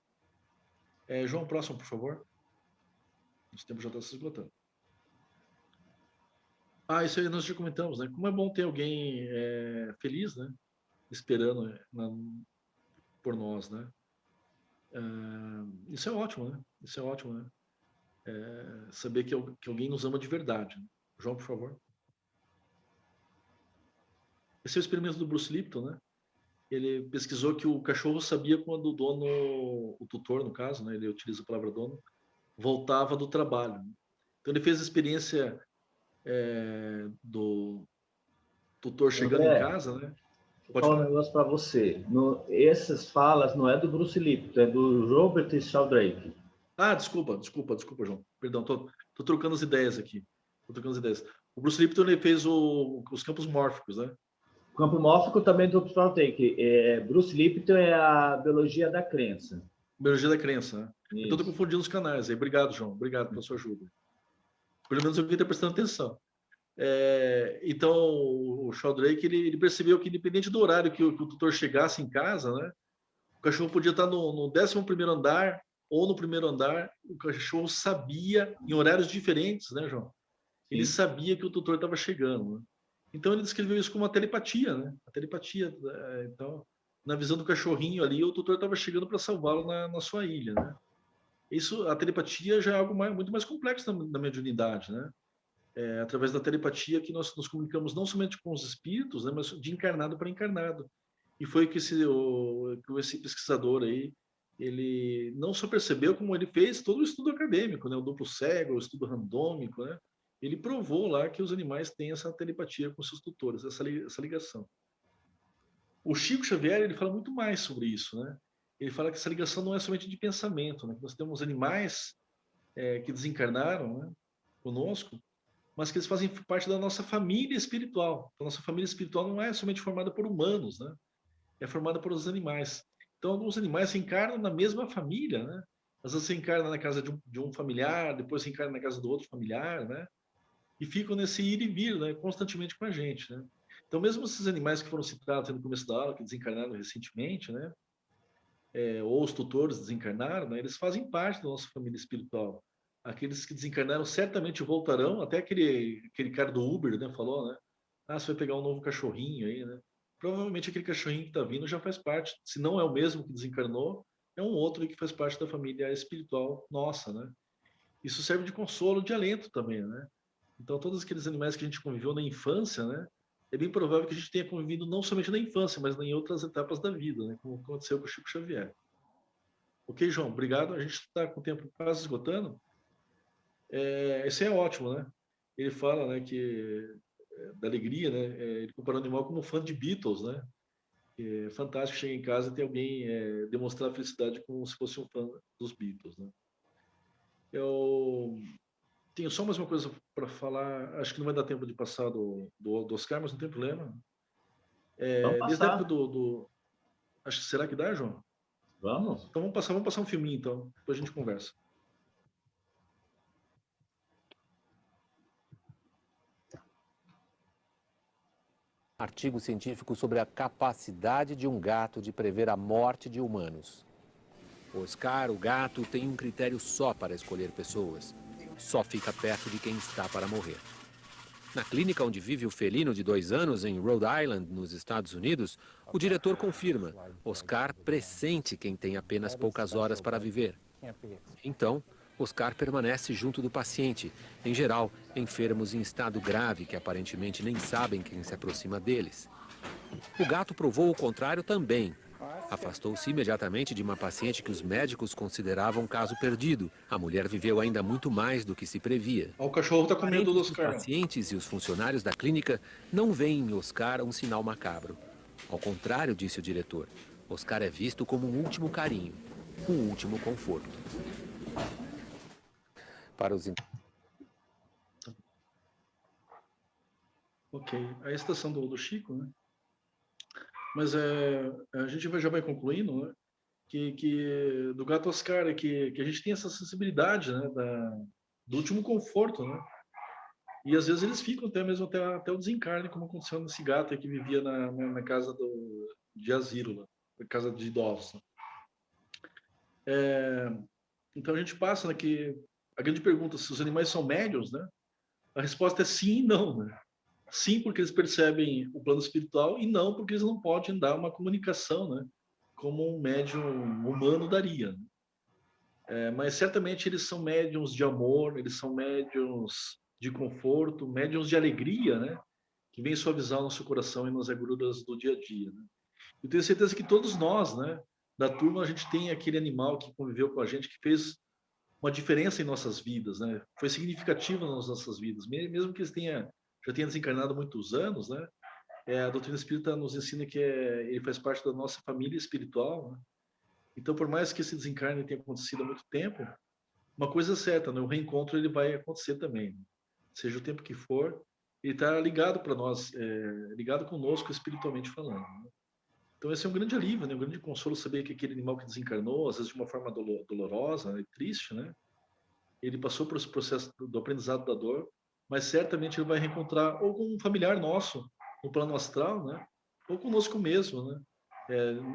João, próximo, por favor. Nosso tempo já está se esgotando. Isso aí nós já comentamos, né? Como é bom ter alguém feliz, né? Esperando por nós, né? Isso é ótimo, né? Isso é ótimo, né? Saber que alguém nos ama de verdade. Né? João, por favor. Esse é o experimento do Bruce Lipton, né? Ele pesquisou que o cachorro sabia quando o dono, o tutor, no caso, né? Ele utiliza a palavra dono, voltava do trabalho. Né? Então ele fez a experiência do tutor chegando em André, casa, né? vou Pode falar um falar. negócio para você. Essas falas não é do Bruce Lipton, é do Robert Sheldrake. Desculpa, João. Perdão, tô trocando as ideias aqui. Tô trocando as ideias. O Bruce Lipton ele fez os campos mórficos, né? O campo mórfico também do Sheldrake. Bruce Lipton é a biologia da crença. Biologia da crença, né? Então tô Isso. confundindo os canais aí. Obrigado, João. Obrigado pela sua ajuda. Pelo menos eu vi estar prestando atenção. Então, o Sheldrake, ele percebeu que independente do horário que o tutor chegasse em casa, né? O cachorro podia estar no 11º andar ou no primeiro andar, o cachorro sabia, em horários diferentes, né, João? Ele Sim. sabia que o tutor estava chegando. Né? Então ele descreveu isso como uma telepatia, né? A telepatia. Então, na visão do cachorrinho ali, o tutor estava chegando para salvá-lo na sua ilha, né? A telepatia já é algo muito mais complexo na mediunidade, né? Através da telepatia que nós nos comunicamos não somente com os espíritos, né, mas de encarnado para encarnado. E foi que esse pesquisador aí, ele não só percebeu, como ele fez todo o estudo acadêmico, né, o duplo cego, o estudo randômico, né? Ele provou lá que os animais têm essa telepatia com seus tutores, essa ligação. O Chico Xavier, ele fala muito mais sobre isso, né? Ele fala que essa ligação não é somente de pensamento, né? Que nós temos animais que desencarnaram, né, conosco, mas que eles fazem parte da nossa família espiritual. Então, nossa família espiritual não é somente formada por humanos, né? É formada por os animais. Então, alguns animais se encarnam na mesma família, né? Às vezes se encarna na casa de um familiar, depois se encarna na casa do outro familiar, né? E ficam nesse ir e vir, né? Constantemente com a gente, né? Então, mesmo esses animais que foram citados no começo da aula, que desencarnaram recentemente, né? Ou os tutores desencarnaram, né? Eles fazem parte da nossa família espiritual. Aqueles que desencarnaram certamente voltarão, até aquele cara do Uber, né, falou, né? Você vai pegar um novo cachorrinho aí, né? Provavelmente aquele cachorrinho que está vindo já faz parte, se não é o mesmo que desencarnou, é um outro que faz parte da família espiritual nossa, né? Isso serve de consolo, de alento também, né? Então, todos aqueles animais que a gente conviveu na infância, né? É bem provável que a gente tenha convivido não somente na infância, mas em outras etapas da vida, né? Como aconteceu com o Chico Xavier. Ok, João, obrigado. A gente está com o tempo quase esgotando. Esse é ótimo, né? Ele fala, né, que da alegria, né? Ele comparou o animal como fã de Beatles, né? É fantástico chegar em casa e ter alguém demonstrar a felicidade como se fosse um fã dos Beatles, né? Eu tenho só mais uma coisa para falar, acho que não vai dar tempo de passar do Oscar, mas não tem problema. Vamos Desde a passar. época acho que será que dá, João? Vamos. Então vamos passar um filminho então, depois a gente conversa. Artigo científico sobre a capacidade de um gato de prever a morte de humanos. Oscar, o gato, tem um critério só para escolher pessoas. Só fica perto de quem está para morrer. Na clínica onde vive o felino de 2 anos, em Rhode Island, nos Estados Unidos, o diretor confirma: Oscar pressente quem tem apenas poucas horas para viver. Então, Oscar permanece junto do paciente, em geral, enfermos em estado grave que aparentemente nem sabem quem se aproxima deles. O gato provou o contrário também. Afastou-se imediatamente de uma paciente que os médicos consideravam caso perdido. A mulher viveu ainda muito mais do que se previa. O cachorro está com medo do Os Oscar. pacientes e os funcionários da clínica não veem em Oscar um sinal macabro. Ao contrário, disse o diretor, Oscar é visto como um último carinho, um último conforto. Para os Ok, a estação do Chico, né? Mas a gente já vai concluindo, né? Que do gato Oscar é que a gente tem essa sensibilidade, né? Do último conforto, né? E às vezes eles ficam até mesmo até o desencarne, como aconteceu nesse gato aí que vivia na casa de asilo, né? Na casa de idosos. Né? Então a gente passa, né, que a grande pergunta se os animais são médiums, né? A resposta é sim e não, né? Sim, porque eles percebem o plano espiritual, e não porque eles não podem dar uma comunicação, né? Como um médium humano daria. Né? Mas certamente eles são médiums de amor, eles são médiums de conforto, médiums de alegria, né? Que vem suavizar o nosso coração e nas agruras do dia a dia. Né? Eu tenho certeza que todos nós, né? Da turma, a gente tem aquele animal que conviveu com a gente, que fez uma diferença em nossas vidas, né? Foi significativo nas nossas vidas, mesmo que eles já tenha desencarnado há muitos anos, né? A doutrina espírita nos ensina que ele faz parte da nossa família espiritual, né? Então, por mais que esse desencarne tenha acontecido há muito tempo, uma coisa é certa, né? O reencontro ele vai acontecer também, né? Seja o tempo que for, ele está ligado para nós, ligado conosco espiritualmente falando. Né? Então, esse é um grande alívio, né? Um grande consolo saber que aquele animal que desencarnou, às vezes de uma forma dolorosa, né? Triste, né? Ele passou por esse processo do aprendizado da dor, mas certamente ele vai reencontrar algum familiar nosso no plano astral, né? Ou conosco mesmo, né?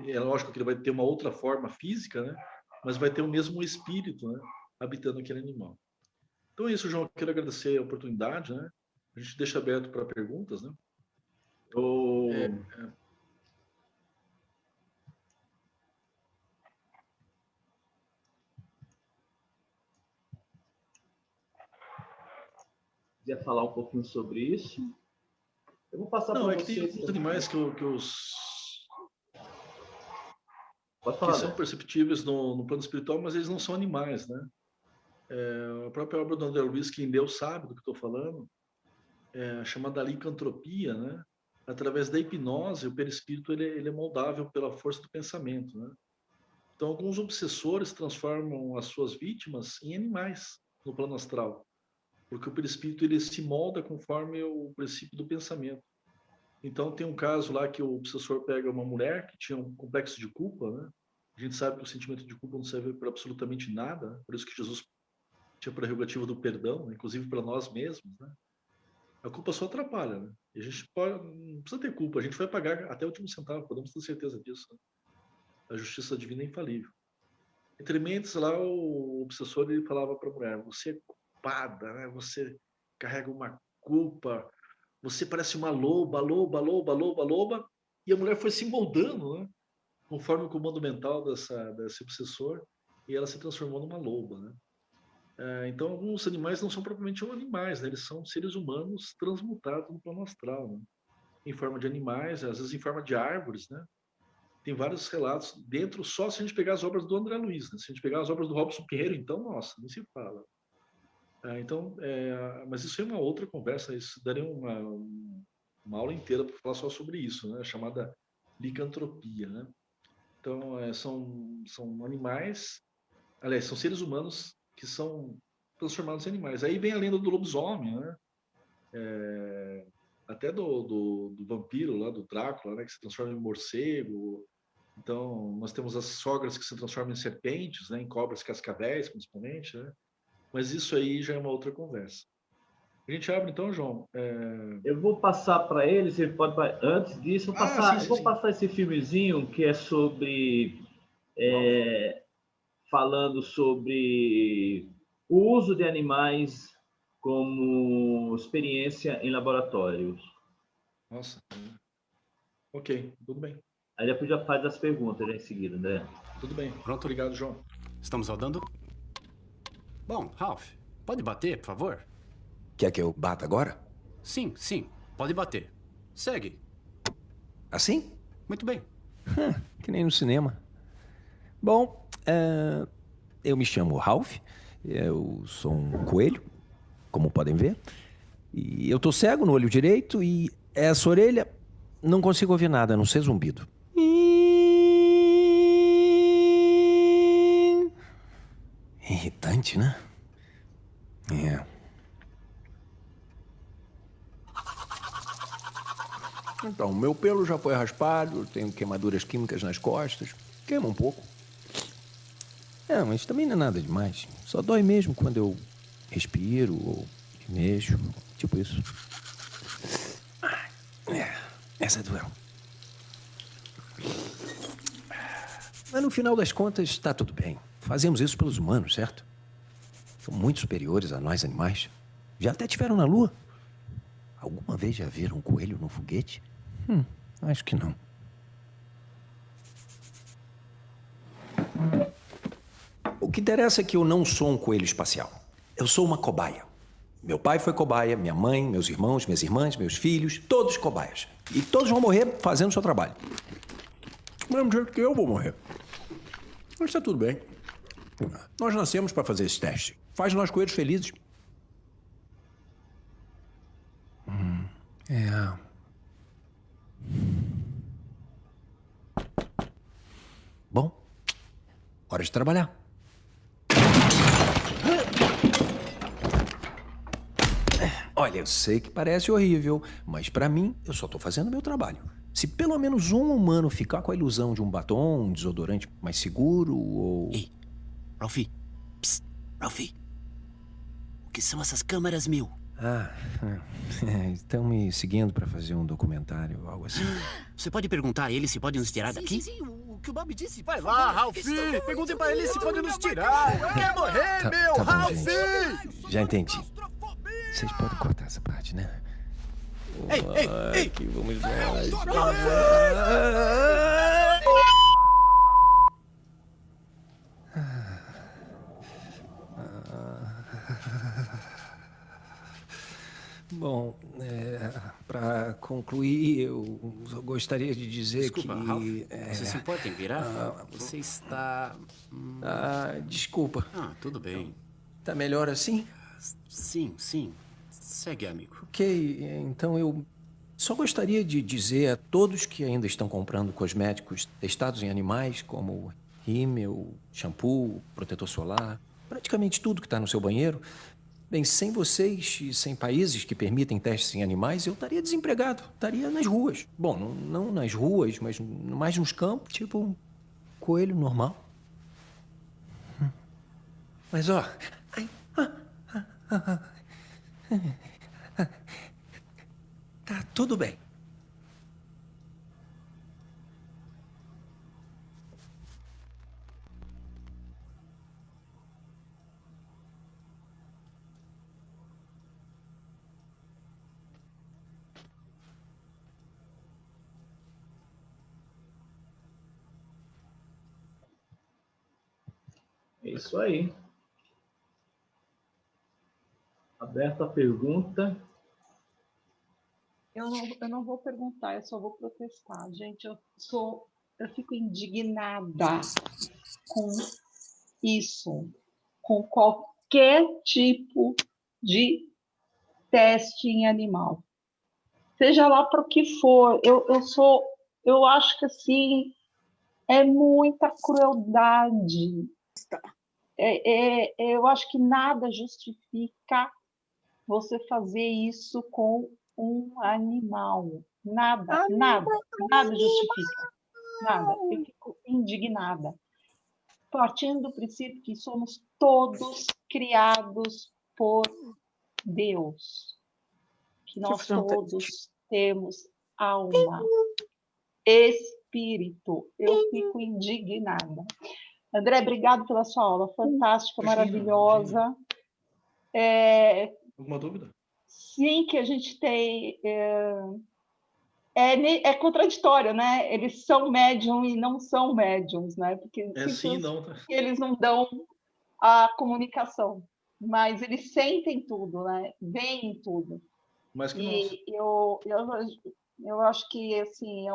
É lógico que ele vai ter uma outra forma física, né? Mas vai ter o mesmo espírito, né? Habitando aquele animal. Então é isso, João. Eu quero agradecer a oportunidade, né? A gente deixa aberto para perguntas, né? Quiser falar um pouquinho sobre isso? Eu vou passar para Não, é que vocês. tem alguns animais Pode que falar, são né? perceptíveis no plano espiritual, mas eles não são animais, né? A própria obra do André Luiz, quem leu sabe do que estou falando, chamada licantropia, né? Através da hipnose, o perispírito ele é moldável pela força do pensamento, né? Então, alguns obsessores transformam as suas vítimas em animais no plano astral, porque o perispírito ele se molda conforme o princípio do pensamento. Então, tem um caso lá que o obsessor pega uma mulher que tinha um complexo de culpa, né? A gente sabe que o sentimento de culpa não serve para absolutamente nada, né? Por isso que Jesus tinha a prerrogativa do perdão, né? Inclusive para nós mesmos, né? A culpa só atrapalha, né? E a gente não precisa ter culpa, a gente vai pagar até o último centavo, podemos ter certeza disso. Né? A justiça divina é infalível. Entre mentes, lá o obsessor ele falava para a mulher: você é culpada, né? Você carrega uma culpa, você parece uma loba, loba, loba, loba, loba. E a mulher foi se moldando, né? Conforme o comando mental desse obsessor, e ela se transformou numa loba, né? Então, alguns animais não são propriamente animais, né? Eles são seres humanos transmutados no plano astral, né? Em forma de animais, às vezes em forma de árvores, né? Tem vários relatos dentro, só se a gente pegar as obras do André Luiz, né? Se a gente pegar as obras do Robson Pinheiro, então, nossa, nem se fala. Mas isso é uma outra conversa, isso daria uma aula inteira para falar só sobre isso, né? Chamada licantropia, né? Então, são animais, aliás, são seres humanos que são transformados em animais. Aí vem a lenda do lobisomem, né? Até do vampiro lá, do Drácula, né? Que se transforma em morcego. Então, nós temos as sogras que se transformam em serpentes, né? Em cobras cascavéis, principalmente, né? Mas isso aí já é uma outra conversa. A gente abre então, João. Eu vou passar para ele, se ele pode. Antes disso, eu vou Sim. passar esse filmezinho que é sobre. Falando sobre o uso de animais como experiência em laboratórios. Nossa. Ok, tudo bem. Aí depois já faz as perguntas em seguida, né? Tudo bem. Pronto? Obrigado, João. Estamos rodando? Bom, Ralph, pode bater, por favor? Quer que eu bata agora? Sim, pode bater. Segue. Assim? Muito bem. Que nem no cinema. Bom, eu me chamo Ralph, eu sou um coelho, como podem ver. E eu tô cego no olho direito e essa orelha não consigo ouvir nada, a não ser zumbido. Irritante, né? Então, meu pelo já foi raspado, tenho queimaduras químicas nas costas, queima um pouco. Mas também não é nada demais. Só dói mesmo quando eu respiro ou me mexo, tipo isso. Essa doeu. Mas no final das contas, está tudo bem. Fazemos isso pelos humanos, certo? São muito superiores a nós animais. Já até tiveram na Lua. Alguma vez já viram um coelho num foguete? Acho que não. O que interessa é que eu não sou um coelho espacial. Eu sou uma cobaia. Meu pai foi cobaia, minha mãe, meus irmãos, minhas irmãs, meus filhos, todos cobaias. E todos vão morrer fazendo o seu trabalho. Do mesmo jeito que eu vou morrer. Mas está tudo bem. Nós nascemos para fazer esse teste. Faz nós coelhos felizes. Bom, hora de trabalhar. Olha, eu sei que parece horrível, mas pra mim, eu só tô fazendo meu trabalho. Se pelo menos um humano ficar com a ilusão de um batom, um desodorante mais seguro ou... Ei, Ralphie. Psst, Ralphie. O que são essas câmeras, meu? Estão me seguindo pra fazer um documentário, algo assim. Você pode perguntar a ele se pode nos tirar daqui? Sim, o que o Bob disse. Vai lá, Ralphie! Perguntem pra ele se pode nos tirar! Quer morrer, meu, tá bom, Ralphie! gente. Já entendi. Vocês podem cortar essa parte, né? Ei! Aqui, vamos lá. Bom, para concluir, eu só gostaria de dizer Desculpa, que... Ralph, você se importa em virar? Você está... desculpa. Tudo bem. Tá melhor assim? Sim. Segue, amigo. Ok, então eu só gostaria de dizer a todos que ainda estão comprando cosméticos testados em animais, como rímel, shampoo, protetor solar, praticamente tudo que está no seu banheiro. Bem, sem vocês e sem países que permitem testes em animais, eu estaria desempregado, estaria nas ruas. Bom, não nas ruas, mas mais nos campos, tipo um coelho normal. Mas, ó... Tá tudo bem. É isso aí. Aberta a pergunta. Eu não vou perguntar, eu só vou protestar. Gente, eu fico indignada com isso, com qualquer tipo de teste em animal. Seja lá para o que for, eu sou eu acho que assim é muita crueldade. Eu acho que nada justifica você fazer isso com um animal. Nada justifica. Nada. Eu fico indignada. Partindo do princípio que somos todos criados por Deus. Que nós todos temos alma, espírito. Eu fico indignada. André, obrigado pela sua aula. Fantástica, maravilhosa. Alguma dúvida? Sim, que a gente tem... É contraditório, né? Eles são médium e não são médiums, né? Porque Sim, não. eles não dão a comunicação, mas eles sentem tudo, né? Veem tudo. Mais que nós. Eu acho que assim, é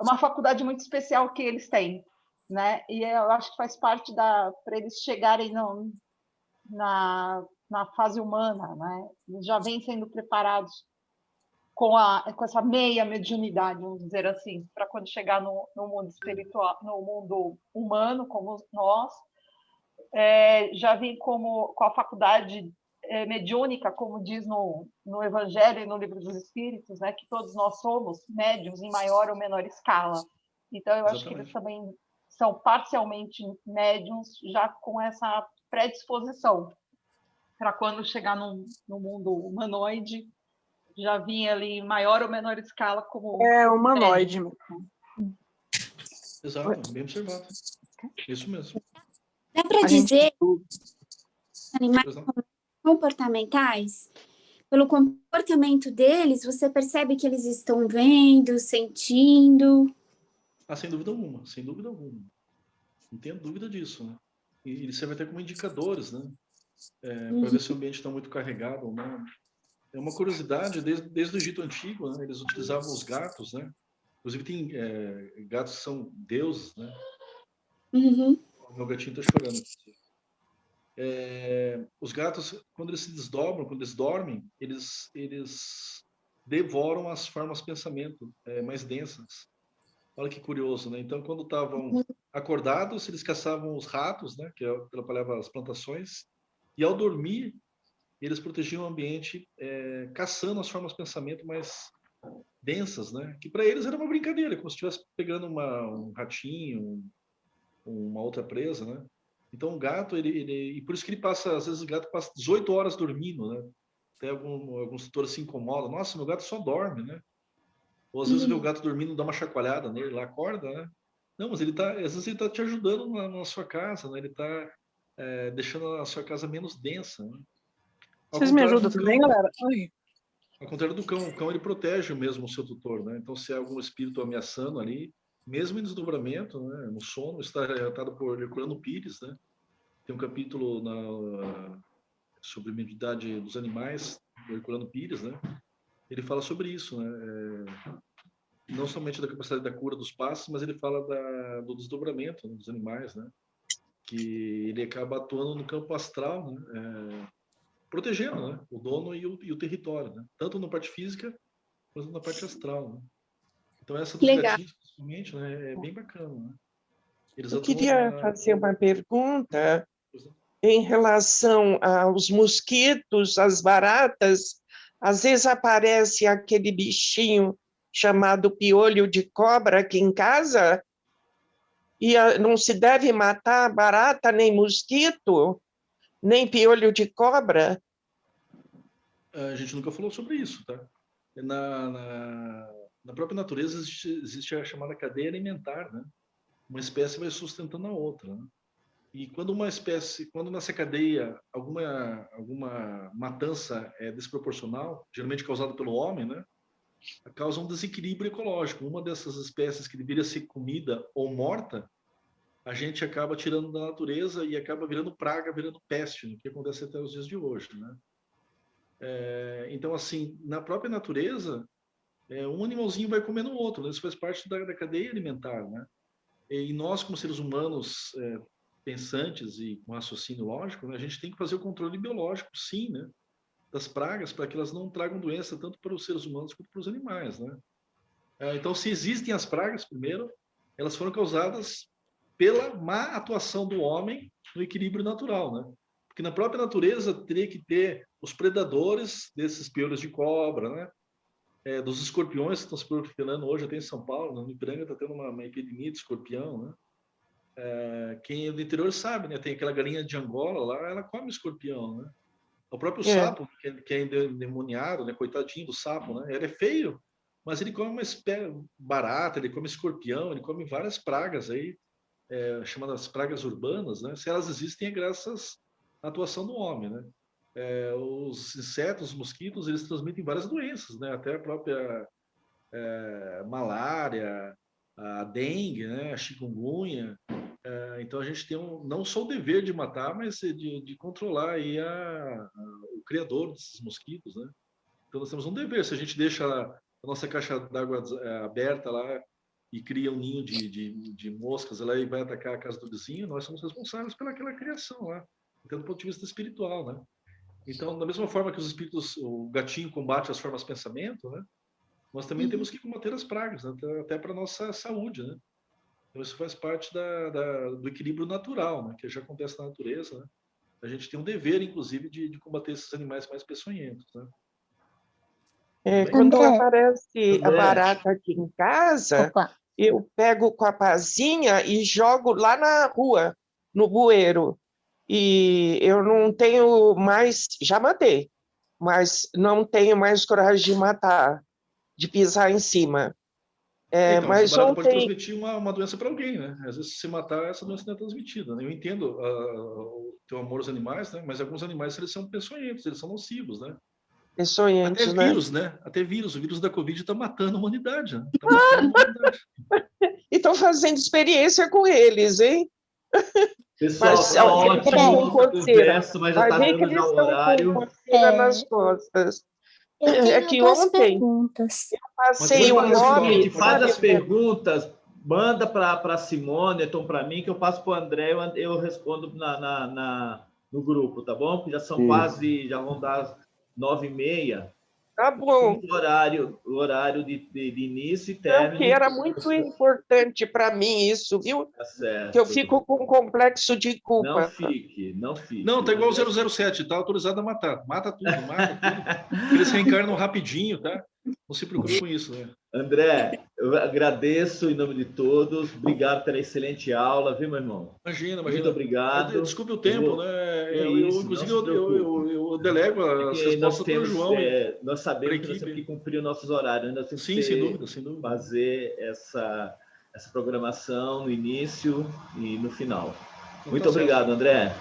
uma faculdade muito especial que eles têm, né? E eu acho que faz parte para eles chegarem na fase humana, né? Eles já vêm sendo preparados com essa meia mediunidade, vamos dizer assim, para quando chegar no mundo espiritual, no mundo humano, como nós, já vem com a faculdade mediúnica, como diz no Evangelho e no Livro dos Espíritos, né, que todos nós somos médiuns em maior ou menor escala. Então, eu acho que eles também são parcialmente médiuns, já com essa predisposição para quando chegar no mundo humanoide, já vinha ali em maior ou menor escala como... humanoide. Exato, bem observado. Isso mesmo. Dá para dizer que animais comportamentais, pelo comportamento deles, você percebe que eles estão vendo, sentindo? Sem dúvida alguma, sem dúvida alguma. Não tenho dúvida disso, né? E eles servem até como indicadores, né? Para ver se o ambiente está muito carregado ou não. É uma curiosidade, desde o Egito Antigo, né? Eles utilizavam os gatos, né? Inclusive tem gatos que são deuses, né? O meu gatinho está chorando. Os gatos, quando eles se desdobram, quando eles dormem, eles devoram as formas de pensamento mais densas. Olha que curioso, né? Então, quando estavam acordados, eles caçavam os ratos, né? Que atrapalhavam as plantações. E ao dormir, eles protegiam o ambiente caçando as formas de pensamento mais densas, né? Que para eles era uma brincadeira, como se estivesse pegando um ratinho, uma outra presa, né? Então o gato, e por isso que ele passa, às vezes o gato passa 18 horas dormindo, né? Até alguns tutores se incomodam. Nossa, meu gato só dorme, né? Ou às vezes vê o gato dormindo, dá uma chacoalhada nele, lá acorda, né? Não, mas às vezes ele está te ajudando na sua casa, né? Ele está deixando a sua casa menos densa, né? Vocês me ajudam também, galera? Ao contrário do cão, o cão ele protege mesmo o seu tutor, né? Então, se há algum espírito ameaçando ali, mesmo em desdobramento, né? No sono, está relatado por Herculano Pires, né? Tem um capítulo sobre a mediunidade dos animais, do Herculano Pires, né? Ele fala sobre isso, né? Não somente da capacidade da cura dos passos, mas ele fala do desdobramento, né, dos animais, né? Que ele acaba atuando no campo astral, né? Protegendo, né? O dono e o território, né? Tanto na parte física quanto na parte astral, né? Então essa dos gatinhos, principalmente, né? É bem bacana, né? Eu queria fazer uma pergunta em relação aos mosquitos, às baratas. Às vezes aparece aquele bichinho chamado piolho de cobra aqui em casa e não se deve matar barata nem mosquito, nem piolho de cobra. A gente nunca falou sobre isso, tá? Na própria natureza existe a chamada cadeia alimentar, né? Uma espécie vai sustentando a outra, né? E quando nessa cadeia alguma matança é desproporcional, geralmente causada pelo homem, né? Causa um desequilíbrio ecológico. Uma dessas espécies que deveria ser comida ou morta, a gente acaba tirando da natureza e acaba virando praga, virando peste, né? Que acontece até os dias de hoje, né? Então, assim, na própria natureza, um animalzinho vai comendo o outro, né? Isso faz parte da cadeia alimentar, né? E nós, como seres humanos pensantes e com raciocínio lógico, né, a gente tem que fazer o controle biológico, sim, né? Das pragas, para que elas não tragam doença tanto para os seres humanos quanto para os animais, né? Então, se existem as pragas, primeiro, elas foram causadas pela má atuação do homem no equilíbrio natural, né? Porque na própria natureza teria que ter os predadores desses piolhos de cobra, né? Dos escorpiões que estão se proliferando hoje, até em São Paulo, no Ipiranga está tendo uma epidemia de escorpião, né? Quem é do interior sabe, né? Tem aquela galinha de Angola lá, ela come escorpião, né? O próprio sapo, que é endemoniado, né? Coitadinho do sapo, né? Ele é feio, mas ele come uma espécie barata, ele come escorpião, ele come várias pragas aí, chamadas pragas urbanas, né? Se elas existem é graças à atuação do homem, né? Os insetos, os mosquitos, eles transmitem várias doenças, né? Até a própria malária, a dengue, né? A chikungunya. Então a gente tem não só o dever de matar, mas de controlar aí o criador desses mosquitos, né? Então nós temos um dever. Se a gente deixa a nossa caixa d'água aberta lá e cria um ninho de moscas lá e vai atacar a casa do vizinho, nós somos responsáveis pelaquela criação lá, até do ponto de vista espiritual, né? Então, da mesma forma que os espíritos, o gatinho combate as formas de pensamento, né? Nós também temos que combater as pragas, né? Até para nossa saúde, né? Então, isso faz parte do equilíbrio natural, né? Que já acontece na natureza, né? A gente tem um dever, inclusive, de combater esses animais mais peçonhentos, né? Quando aparece a barata aqui em casa, eu pego com a pazinha e jogo lá na rua, no bueiro. E eu não tenho mais, já matei, mas não tenho mais coragem de matar, de pisar em cima. Então, mas essa barata pode ontem... transmitir uma doença para alguém, né? Às vezes, se matar, essa doença não é transmitida, né? Eu entendo o teu amor aos animais, né? Mas alguns animais, eles são peçonhentos, eles são nocivos, né? Peçonhentos, até vírus, né? Até vírus. O vírus da Covid está matando a humanidade, né? Tá matando a humanidade. E estão fazendo experiência com eles, hein? Pessoal, tá ótimo, conversa, mas já tá dando já o horário. Nas costas. Eu tenho duas perguntas. Eu passei o nome... Faz as perguntas, manda para a Simone, então para mim, que eu passo para o André, eu respondo no grupo, tá bom? Porque já são quase, já vão dar 9h30. Tá bom. O horário de início e término. Que era muito importante para mim isso, viu? Tá certo. Que eu fico com um complexo de culpa. Não fique. Não, tá igual o 007, tá autorizado a matar. Mata tudo. Eles reencarnam rapidinho, tá? Não se preocupe com isso, né? André, eu agradeço em nome de todos. Obrigado pela excelente aula, viu, meu irmão? Imagina. Muito obrigado. Desculpe o tempo, né? Inclusive, eu delego as respostas para o João. Nós sabemos que nós temos que cumprir os nossos horários. Nós temos sem dúvida. Fazer essa programação no início e no final. Muito obrigado, André.